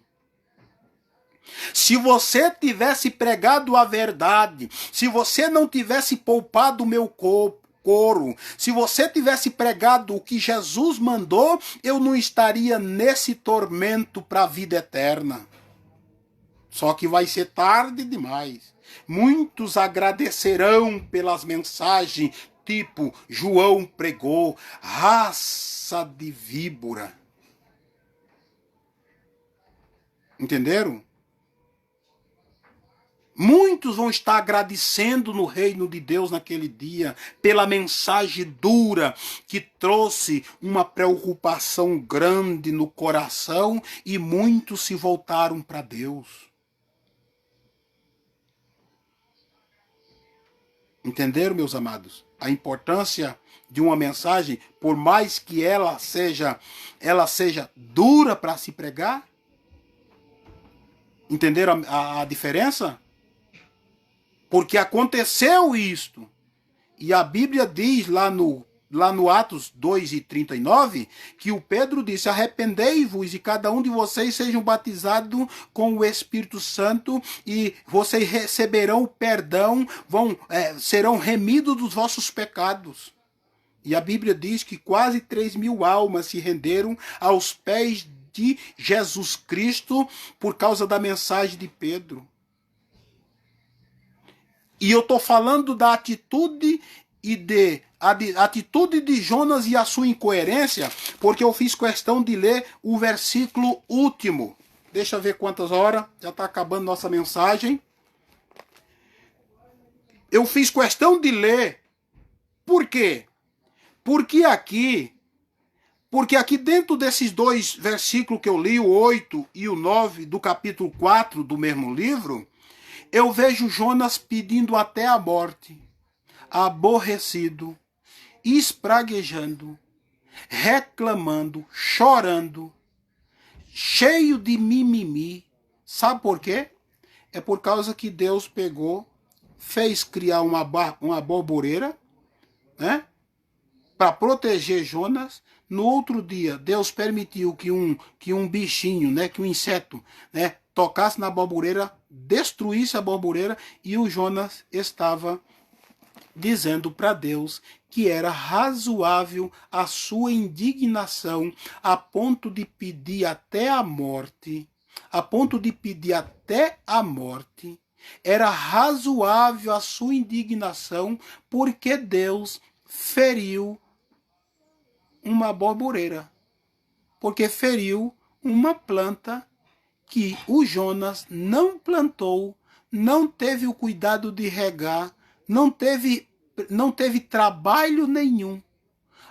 Se você tivesse pregado a verdade, se você não tivesse poupado o meu couro, se você tivesse pregado o que Jesus mandou, eu não estaria nesse tormento para a vida eterna. Só que vai ser tarde demais. Muitos agradecerão pelas mensagens, tipo João pregou, raça de víbora. Entenderam? Muitos vão estar agradecendo no reino de Deus naquele dia pela mensagem dura que trouxe uma preocupação grande no coração, e muitos se voltaram para Deus. Entenderam, meus amados? A importância de uma mensagem, por mais que ela seja dura para se pregar? Entenderam a diferença? Porque aconteceu isto. E a Bíblia diz lá no Atos 2:39, que o Pedro disse: arrependei-vos e cada um de vocês sejam batizados com o Espírito Santo e vocês receberão o perdão, serão remidos dos vossos pecados. E a Bíblia diz que quase 3.000 almas se renderam aos pés de Jesus Cristo por causa da mensagem de Pedro. E eu estou falando da atitude atitude de Jonas e a sua incoerência, porque eu fiz questão de ler o versículo último. Deixa eu ver quantas horas, já está acabando nossa mensagem. Eu fiz questão de ler. Por quê? Porque aqui dentro desses dois versículos que eu li, o 8 e o 9 do capítulo 4 do mesmo livro, eu vejo Jonas pedindo até a morte, aborrecido, espraguejando, reclamando, chorando, cheio de mimimi. Sabe por quê? É por causa que Deus pegou, fez criar uma borboreira, né, para proteger Jonas. No outro dia, Deus permitiu que um bichinho, né, que um inseto, né, tocasse na borboreira, destruísse a borboreira, e o Jonas estava dizendo para Deus que era razoável a sua indignação a ponto de pedir até a morte, era razoável a sua indignação porque Deus feriu uma borboreira, porque feriu uma planta que o Jonas não plantou, não teve o cuidado de regar, não teve trabalho nenhum.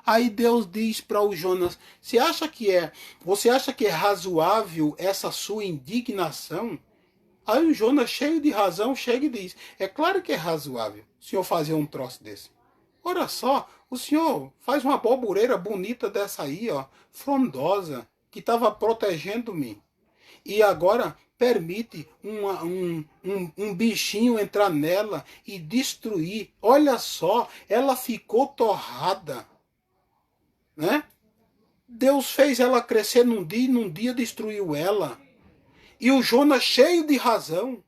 Aí Deus diz para o Jonas: você acha que é razoável essa sua indignação? Aí o Jonas, cheio de razão, chega e diz: é claro que é razoável o senhor fazer um troço desse. Olha só, o senhor faz uma borboreira bonita dessa aí, ó, frondosa, que estava protegendo-me. E agora permite um bichinho entrar nela e destruir. Olha só, ela ficou torrada, né? Deus fez ela crescer num dia destruiu ela. E o Jonas, cheio de razão.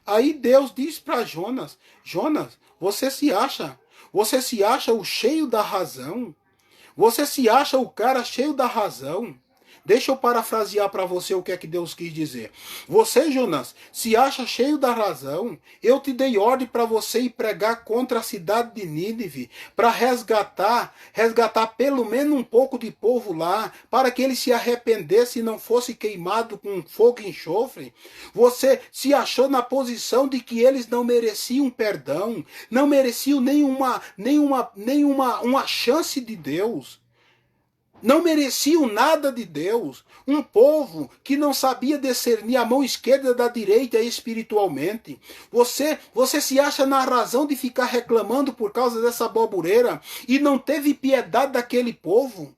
Aí Deus diz para Jonas: Jonas, você se acha o cheio da razão? Você se acha o cara cheio da razão? Deixa eu parafrasear para você o que é que Deus quis dizer. Você, Jonas, se acha cheio da razão. Eu te dei ordem para você ir pregar contra a cidade de Nínive, para resgatar pelo menos um pouco de povo lá, para que ele se arrependesse e não fosse queimado com fogo e enxofre. Você se achou na posição de que eles não mereciam perdão, não mereciam nenhuma chance de Deus. Não mereciam nada de Deus. Um povo que não sabia discernir a mão esquerda da direita espiritualmente. Você se acha na razão de ficar reclamando por causa dessa bobureira e não teve piedade daquele povo?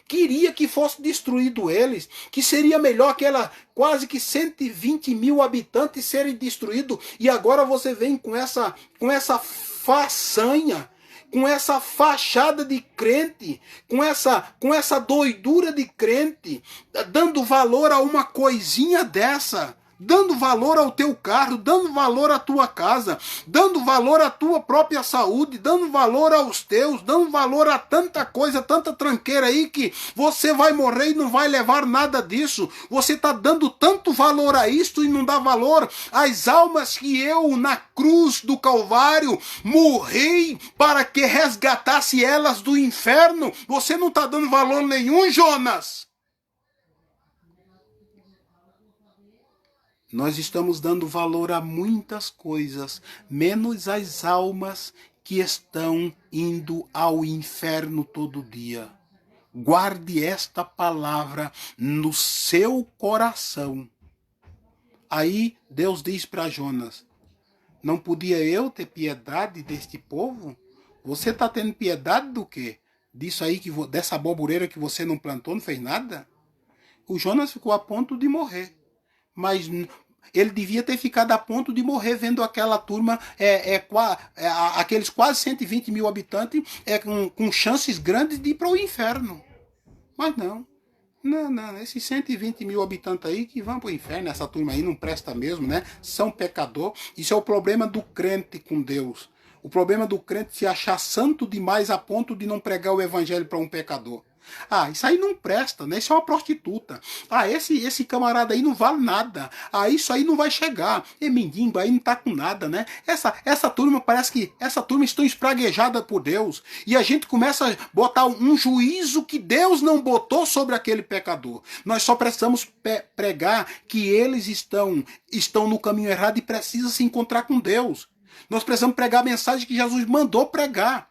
Queria que fosse destruído eles, que seria melhor aquela quase que 120 mil habitantes serem destruídos, e agora você vem com essa façanha, com essa fachada de crente, com essa doidura de crente, dando valor a uma coisinha dessa, dando valor ao teu carro, dando valor à tua casa, dando valor à tua própria saúde, dando valor aos teus, dando valor a tanta coisa, tanta tranqueira aí que você vai morrer e não vai levar nada disso. Você está dando tanto valor a isto e não dá valor às almas que eu, na cruz do Calvário, morri para que resgatasse elas do inferno. Você não está dando valor nenhum, Jonas. Nós estamos dando valor a muitas coisas, menos às almas que estão indo ao inferno todo dia. Guarde esta palavra no seu coração. Aí Deus diz para Jonas: não podia eu ter piedade deste povo? Você está tendo piedade do quê? Disso aí, dessa bobureira que você não plantou, não fez nada? O Jonas ficou a ponto de morrer. Mas ele devia ter ficado a ponto de morrer vendo aquela turma, aqueles quase 120 mil habitantes, com chances grandes de ir para o inferno. Mas não. Não, esses 120 mil habitantes aí que vão para o inferno, essa turma aí não presta mesmo, né? São pecador. Isso é o problema do crente com Deus. O problema do crente se achar santo demais a ponto de não pregar o evangelho para um pecador. Ah, isso aí não presta, né? Isso é uma prostituta. Ah, esse camarada aí não vale nada. Ah, isso aí não vai chegar. E mendigo aí não tá com nada, né? Essa turma parece que essa turma está espraguejada por Deus. E a gente começa a botar um juízo que Deus não botou sobre aquele pecador. Nós só precisamos pregar que eles estão no caminho errado e precisam se encontrar com Deus. Nós precisamos pregar a mensagem que Jesus mandou pregar.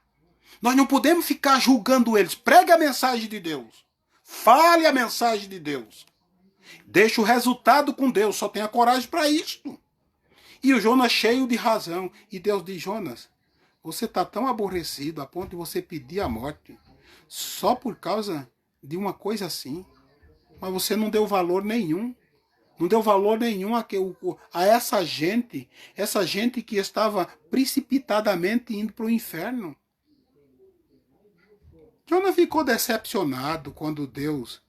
Nós não podemos ficar julgando eles. Pregue a mensagem de Deus. Fale a mensagem de Deus. Deixe o resultado com Deus. Só tenha coragem para isto. E o Jonas cheio de razão. E Deus diz: Jonas, você está tão aborrecido a ponto de você pedir a morte só por causa de uma coisa assim. Mas você não deu valor nenhum. Não deu valor nenhum a essa gente que estava precipitadamente indo para o inferno. Jonas ficou decepcionado quando Deus,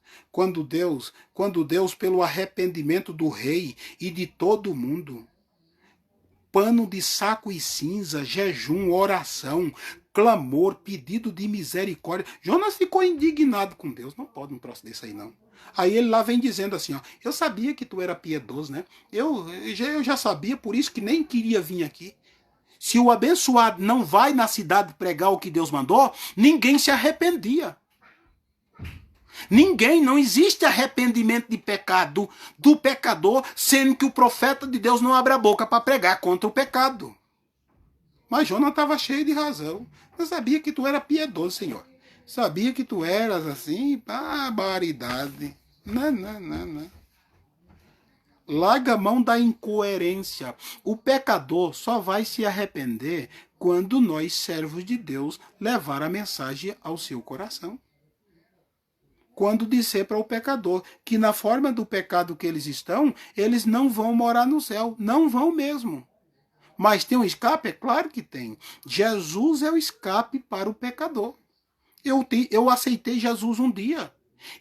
pelo arrependimento do rei e de todo mundo, pano de saco e cinza, jejum, oração, clamor, pedido de misericórdia. Jonas ficou indignado com Deus. Não pode um troço desse aí, não. Aí ele lá vem dizendo assim, ó: eu sabia que tu era piedoso, né? Eu já sabia, por isso que nem queria vir aqui. Se o abençoado não vai na cidade pregar o que Deus mandou, ninguém se arrependia. Não existe arrependimento de pecado do pecador, sendo que o profeta de Deus não abre a boca para pregar contra o pecado. Mas Jonas estava cheio de razão. Eu sabia que tu era piedoso, Senhor. Sabia que tu eras assim, barbaridade. Não. Larga a mão da incoerência. O pecador só vai se arrepender quando nós, servos de Deus, levar a mensagem ao seu coração. Quando disser para o pecador que na forma do pecado que eles não vão morar no céu. Não vão mesmo. Mas tem um escape? É claro que tem. Jesus é o escape para o pecador. Eu aceitei Jesus um dia.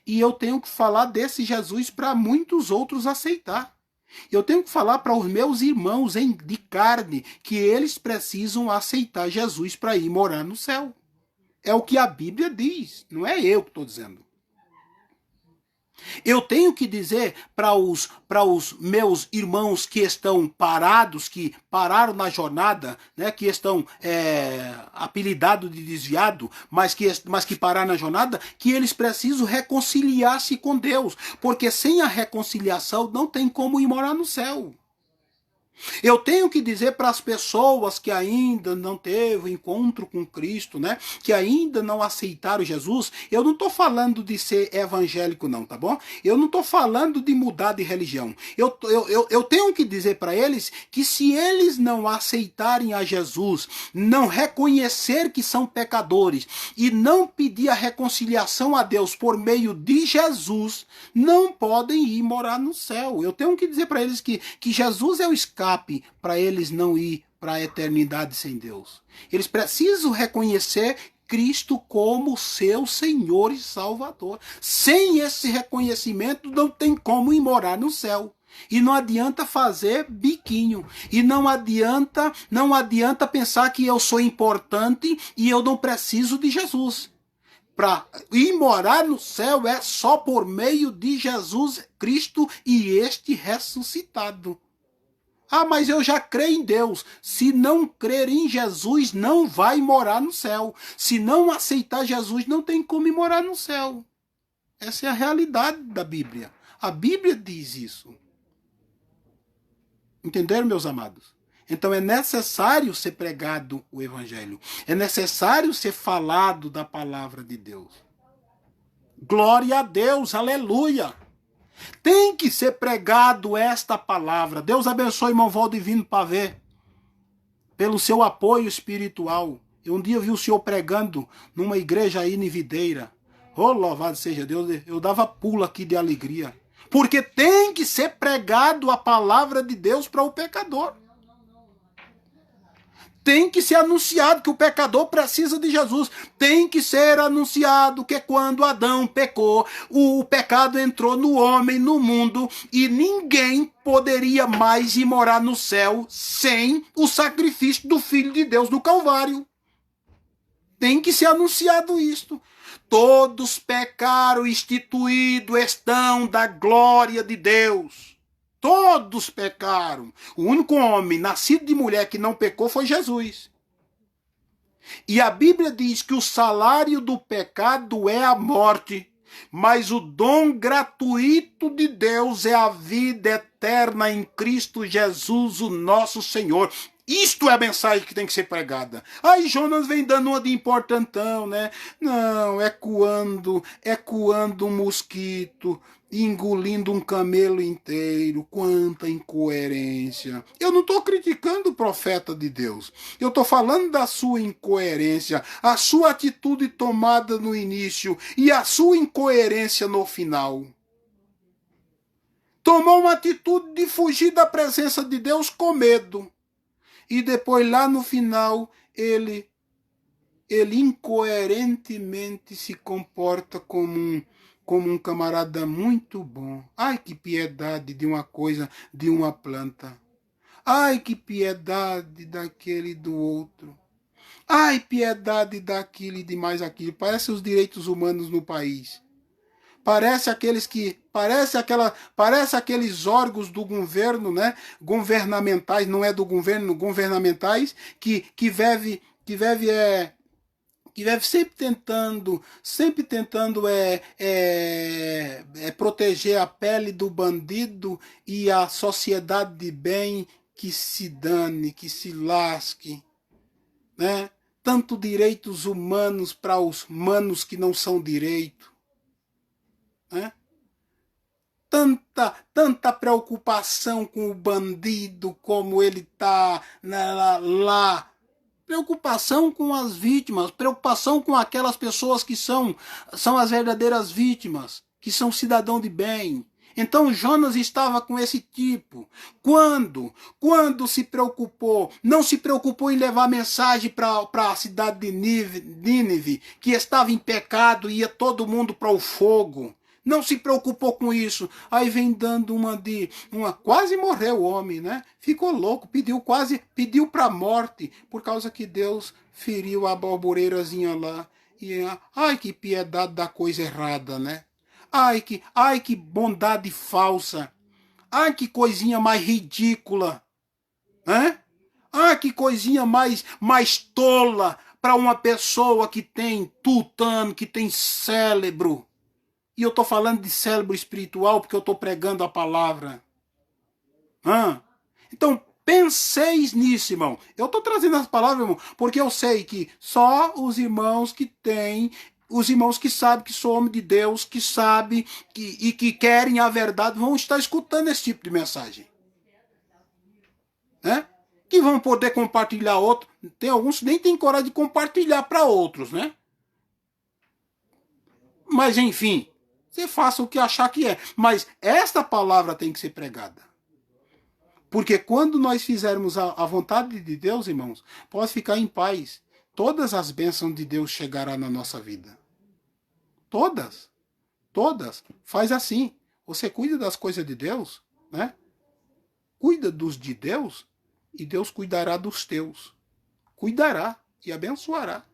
E eu tenho que falar desse Jesus para muitos outros aceitar. Eu tenho que falar para os meus irmãos de carne que eles precisam aceitar Jesus para ir morar no céu. É o que a Bíblia diz, não é eu que estou dizendo. Eu tenho que dizer para os meus irmãos que estão parados, que pararam na jornada, né, que estão apelidados de desviado, mas que pararam na jornada, que eles precisam reconciliar-se com Deus, porque sem a reconciliação não tem como ir morar no céu. Eu tenho que dizer para as pessoas que ainda não teve encontro com Cristo, né? Que ainda não aceitaram Jesus. Eu não estou falando de ser evangélico, não, tá bom? Eu não estou falando de mudar de religião. Eu tenho que dizer para eles que se eles não aceitarem a Jesus, não reconhecer que são pecadores e não pedir a reconciliação a Deus por meio de Jesus, não podem ir morar no céu. Eu tenho que dizer para eles que Jesus é o escape para eles não ir para a eternidade sem Deus. Eles precisam reconhecer Cristo como seu Senhor e Salvador. Sem esse reconhecimento, não tem como ir morar no céu. E não adianta fazer biquinho. E não adianta pensar que eu sou importante e eu não preciso de Jesus. Para ir morar no céu é só por meio de Jesus Cristo e este ressuscitado. Ah, mas eu já creio em Deus. Se não crer em Jesus, não vai morar no céu. Se não aceitar Jesus, não tem como ir morar no céu. Essa é a realidade da Bíblia. A Bíblia diz isso. Entenderam, meus amados? Então é necessário ser pregado o Evangelho. É necessário ser falado da palavra de Deus. Glória a Deus, aleluia! Tem que ser pregado esta palavra. Deus abençoe, irmão Valdivino Pavê, pelo seu apoio espiritual. Eu um dia vi o senhor pregando numa igreja aí em Videira. Oh, louvado seja Deus, eu dava pulo aqui de alegria. Porque tem que ser pregado a palavra de Deus para o pecador. Tem que ser anunciado que o pecador precisa de Jesus. Tem que ser anunciado que quando Adão pecou, o pecado entrou no homem, no mundo, e ninguém poderia mais ir morar no céu sem o sacrifício do Filho de Deus no Calvário. Tem que ser anunciado isto. Todos pecaram, instituídos estão da glória de Deus. Todos pecaram. O único homem nascido de mulher que não pecou foi Jesus. E a Bíblia diz que o salário do pecado é a morte, mas o dom gratuito de Deus é a vida eterna em Cristo Jesus, o nosso Senhor. Isto é a mensagem que tem que ser pregada. Aí Jonas vem dando uma de importantão, né? Não, é coando um mosquito, engolindo um camelo inteiro. Quanta incoerência. Eu não estou criticando o profeta de Deus. Eu estou falando da sua incoerência, a sua atitude tomada no início e a sua incoerência no final. Tomou uma atitude de fugir da presença de Deus com medo. E depois, lá no final, ele incoerentemente se comporta como um camarada muito bom. Ai, que piedade de uma coisa, de uma planta. Ai, que piedade daquele e do outro. Ai, piedade daquilo e de mais aquilo. Parece os direitos humanos no país. Parece aqueles órgãos do governo, né? Governamentais, não é do governo, governamentais, que vive sempre tentando proteger a pele do bandido e a sociedade de bem que se dane, que se lasque, né? Tanto direitos humanos para os manos que não são direito. Né? Tanta preocupação com o bandido, como ele está lá. Preocupação com as vítimas, preocupação com aquelas pessoas que são as verdadeiras vítimas, que são cidadão de bem. Então Jonas estava com esse tipo. Quando se preocupou, não se preocupou em levar mensagem para a cidade de Nínive, que estava em pecado e ia todo mundo para o fogo. Não se preocupou com isso. Aí vem dando quase morreu o homem, né? Ficou louco, pediu para a morte, por causa que Deus feriu a balbureirazinha lá. E ai, que piedade da coisa errada, né? Ai, que bondade falsa. Ai, que coisinha mais ridícula. Hein? Ah, que coisinha mais tola para uma pessoa que tem tutano, que tem cérebro. E eu estou falando de cérebro espiritual porque eu estou pregando a palavra. Então, penseis nisso, irmão. Eu estou trazendo as palavras, irmão, porque eu sei que só os irmãos que têm, os irmãos que sabem que sou homem de Deus, que sabem e que querem a verdade, vão estar escutando esse tipo de mensagem. Né? Que vão poder compartilhar outro. Tem alguns que nem têm coragem de compartilhar para outros, né? Mas, enfim, você faça o que achar que é. Mas esta palavra tem que ser pregada. Porque quando nós fizermos a vontade de Deus, irmãos, pode ficar em paz. Todas as bênçãos de Deus chegarão na nossa vida. Todas. Todas. Faz assim. Você cuida das coisas de Deus, né? Cuida dos de Deus e Deus cuidará dos teus. Cuidará e abençoará.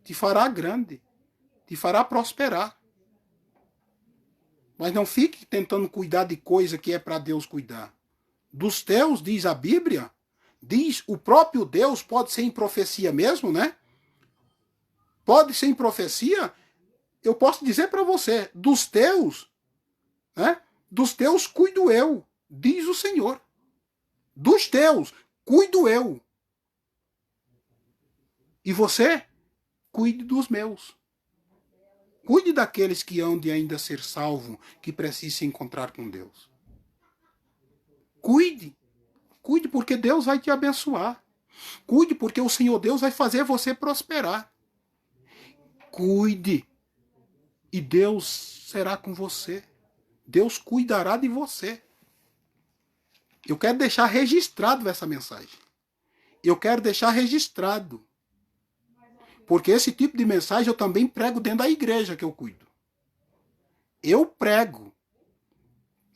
Te fará grande. Te fará prosperar. Mas não fique tentando cuidar de coisa que é para Deus cuidar. Dos teus, diz a Bíblia, diz o próprio Deus, pode ser em profecia mesmo, né? Pode ser em profecia, eu posso dizer para você, dos teus, né? Dos teus cuido eu, diz o Senhor. Dos teus cuido eu. E você, cuide dos meus. Cuide daqueles que hão de ainda ser salvo, que precisam se encontrar com Deus. Cuide. Cuide porque Deus vai te abençoar. Cuide porque o Senhor Deus vai fazer você prosperar. Cuide. E Deus será com você. Deus cuidará de você. Eu quero deixar registrado essa mensagem. Eu quero deixar registrado. Porque esse tipo de mensagem eu também prego dentro da igreja que eu cuido. Eu prego.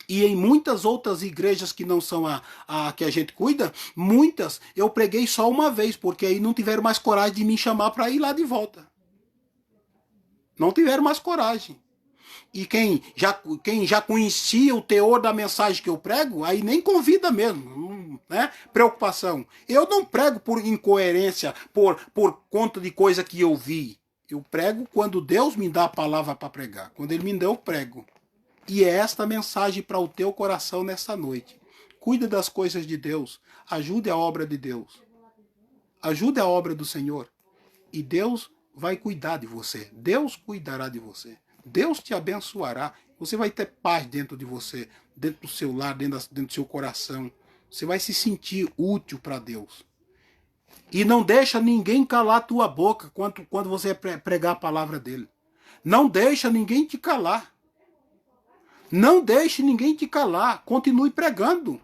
E em muitas outras igrejas que não são a que a gente cuida, muitas eu preguei só uma vez, porque aí não tiveram mais coragem de me chamar para ir lá de volta. Não tiveram mais coragem. E quem já conhecia o teor da mensagem que eu prego, aí nem convida mesmo, né? Preocupação. Eu não prego por incoerência, por conta de coisa que eu vi. Eu prego quando Deus me dá a palavra para pregar. Quando Ele me deu, eu prego. E é esta mensagem para o teu coração nessa noite. Cuida das coisas de Deus. Ajude a obra de Deus. Ajude a obra do Senhor. E Deus vai cuidar de você. Deus cuidará de você. Deus te abençoará. Você vai ter paz dentro de você, dentro do seu lar, dentro do seu coração. Você vai se sentir útil para Deus. E não deixa ninguém calar a tua boca quando você pregar a palavra dele. Não deixa ninguém te calar. Não deixe ninguém te calar. Continue pregando.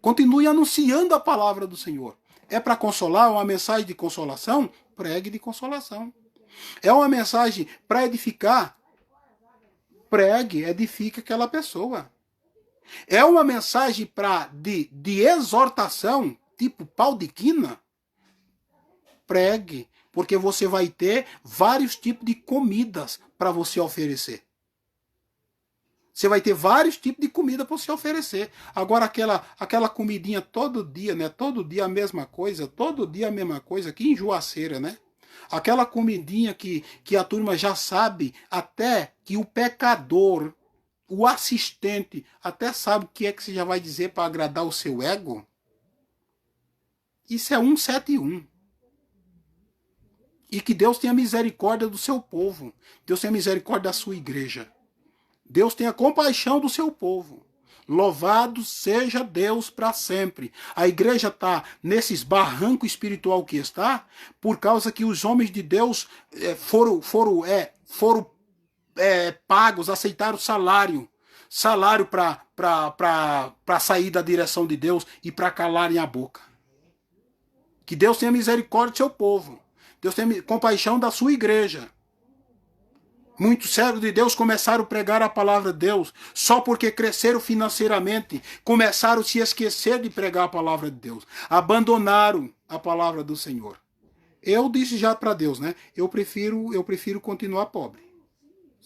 Continue anunciando a palavra do Senhor. É para consolar, uma mensagem de consolação? Pregue de consolação. É uma mensagem para edificar? Pregue, edifique aquela pessoa. É uma mensagem de exortação, tipo pau de quina? Pregue, porque você vai ter vários tipos de comidas para você oferecer. Você vai ter vários tipos de comida para você oferecer. Agora aquela comidinha todo dia, né? Todo dia a mesma coisa, todo dia a mesma coisa, que enjoaceira, né? Aquela comidinha que a turma já sabe, até que o pecador, o assistente, até sabe o que é que você já vai dizer para agradar o seu ego. Isso é 171. E que Deus tenha misericórdia do seu povo. Deus tenha misericórdia da sua igreja. Deus tenha compaixão do seu povo. Louvado seja Deus para sempre. A igreja está nesses barrancos espiritual que está, por causa que os homens de Deus foram pagos, aceitaram salário para sair da direção de Deus e para calarem a boca. Que Deus tenha misericórdia do seu povo. Deus tenha compaixão da sua igreja. Muitos servos de Deus começaram a pregar a palavra de Deus só porque cresceram financeiramente, começaram a se esquecer de pregar a palavra de Deus, abandonaram a palavra do Senhor. Eu disse já para Deus, né? Eu prefiro continuar pobre.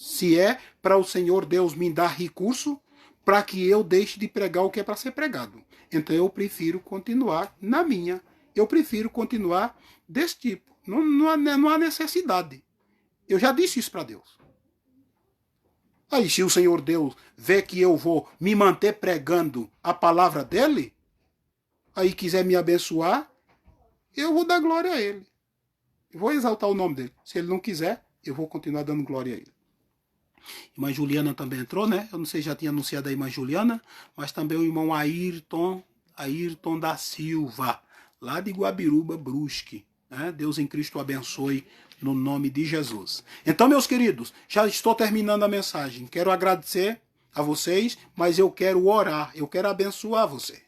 Se é para o Senhor Deus me dar recurso para que eu deixe de pregar o que é para ser pregado. Então eu prefiro continuar na minha. Eu prefiro continuar desse tipo. Não há necessidade. Eu já disse isso para Deus. Aí, se o Senhor Deus vê que eu vou me manter pregando a palavra dele, aí quiser me abençoar, eu vou dar glória a ele. Eu vou exaltar o nome dele. Se ele não quiser, eu vou continuar dando glória a ele. Irmã Juliana também entrou, né? Eu não sei se já tinha anunciado a irmã Juliana, mas também o irmão Ayrton da Silva, lá de Guabiruba, Brusque. Né? Deus em Cristo abençoe no nome de Jesus. Então, meus queridos, já estou terminando a mensagem. Quero agradecer a vocês, mas eu quero orar, eu quero abençoar você.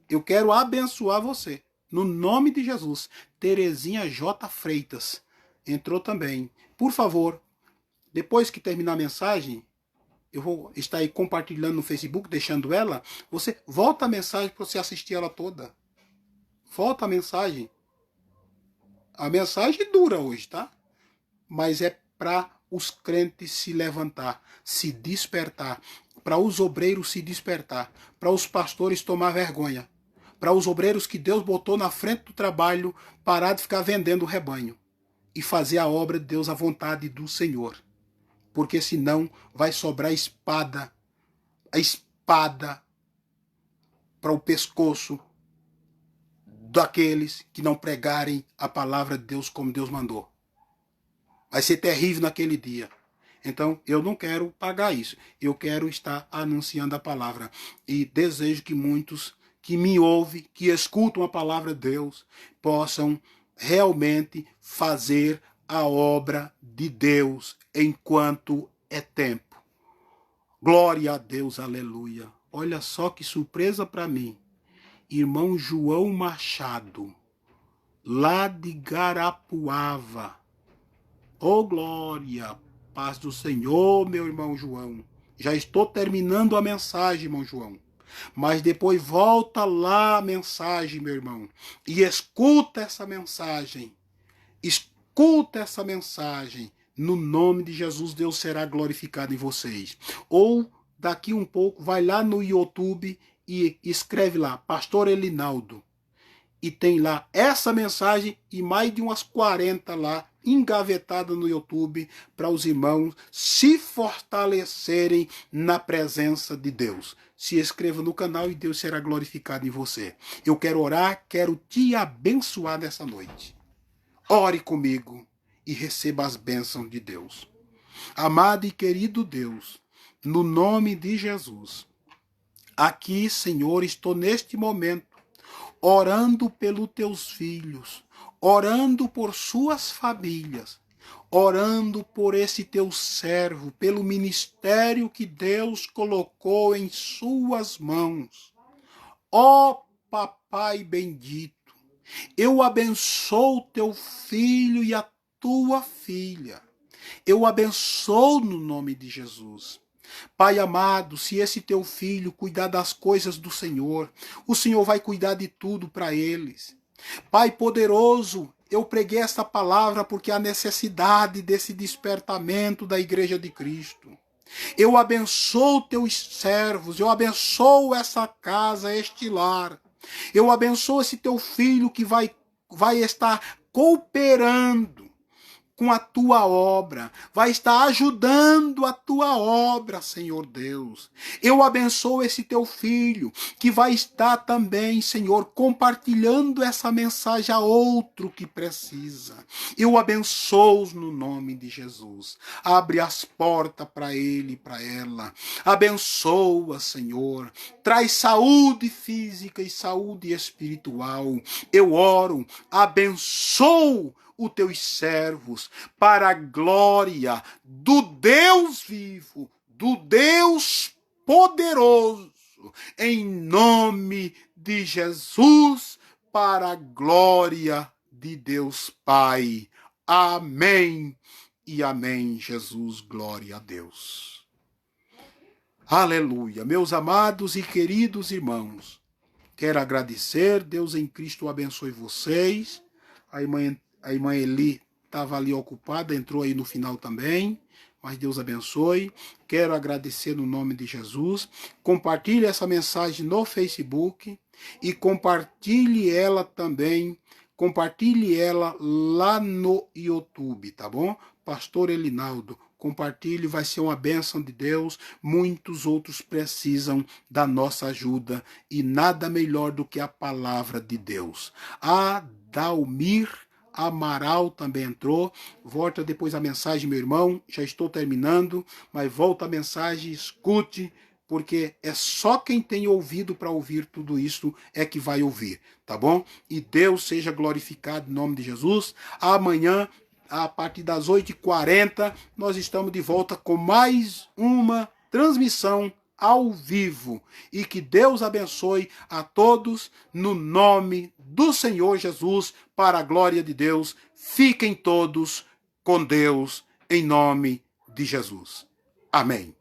Eu quero abençoar você. No nome de Jesus. Terezinha J. Freitas entrou também. Por favor, depois que terminar a mensagem, eu vou estar aí compartilhando no Facebook, deixando ela. Você volta a mensagem para você assistir ela toda. Volta a mensagem. A mensagem dura hoje, tá? Mas é para os crentes se levantar, se despertar, para os obreiros se despertar, para os pastores tomar vergonha, para os obreiros que Deus botou na frente do trabalho parar de ficar vendendo o rebanho e fazer a obra de Deus à vontade do Senhor. Porque senão vai sobrar a espada para o pescoço daqueles que não pregarem a palavra de Deus como Deus mandou. Vai ser terrível naquele dia. Então, eu não quero pagar isso. Eu quero estar anunciando a palavra. E desejo que muitos que me ouvem, que escutam a palavra de Deus, possam realmente fazer a obra de Deus enquanto é tempo. Glória a Deus, aleluia. Olha só que surpresa para mim. Irmão João Machado, lá de Garapuava. Oh, glória, paz do Senhor, meu irmão João. Já estou terminando a mensagem, irmão João. Mas depois volta lá a mensagem, meu irmão. E escuta essa mensagem. Escuta essa mensagem. No nome de Jesus, Deus será glorificado em vocês. Ou, daqui um pouco, vai lá no YouTube e escreve lá, Pastor Elinaldo. E tem lá essa mensagem e mais de umas 40 lá, engavetadas no YouTube, para os irmãos se fortalecerem na presença de Deus. Se inscreva no canal e Deus será glorificado em você. Eu quero orar, quero te abençoar nessa noite. Ore comigo e receba as bênçãos de Deus. Amado e querido Deus, no nome de Jesus, aqui, Senhor, estou neste momento orando pelos teus filhos, orando por suas famílias, orando por esse teu servo, pelo ministério que Deus colocou em suas mãos. Ó Papai bendito, eu abençoo teu filho e a tua filha. Eu abençoo no nome de Jesus. Pai amado, se esse teu filho cuidar das coisas do Senhor, o Senhor vai cuidar de tudo para eles. Pai poderoso, eu preguei esta palavra porque há necessidade desse despertamento da Igreja de Cristo. Eu abençoo teus servos, eu abençoo essa casa, este lar. Eu abençoo esse teu filho que vai estar cooperando com a tua obra, vai estar ajudando a tua obra, Senhor Deus. Eu abençoo esse teu filho, que vai estar também, Senhor, compartilhando essa mensagem a outro que precisa. Eu abençoo no nome de Jesus. Abre as portas para ele e para ela. Abençoa, Senhor. Traz saúde física e saúde espiritual. Eu oro, abençoo os teus servos, para a glória do Deus vivo, do Deus poderoso, em nome de Jesus, para a glória de Deus Pai. Amém e amém, Jesus, glória a Deus. Aleluia, meus amados e queridos irmãos, quero agradecer, Deus em Cristo abençoe vocês, a irmã Eli estava ali ocupada, entrou aí no final também. Mas Deus abençoe. Quero agradecer no nome de Jesus. Compartilhe essa mensagem no Facebook e compartilhe ela também. Compartilhe ela lá no YouTube, tá bom? Pastor Elinaldo, compartilhe, vai ser uma bênção de Deus. Muitos outros precisam da nossa ajuda e nada melhor do que a palavra de Deus. A Dalmir Amaral também entrou. Volta depois a mensagem, meu irmão. Já estou terminando, mas volta a mensagem, escute, porque é só quem tem ouvido para ouvir tudo isso é que vai ouvir, tá bom? E Deus seja glorificado em nome de Jesus. Amanhã, a partir das 8h40, nós estamos de volta com mais uma transmissão ao vivo. E que Deus abençoe a todos no nome do Senhor Jesus, para a glória de Deus. Fiquem todos com Deus em nome de Jesus. Amém.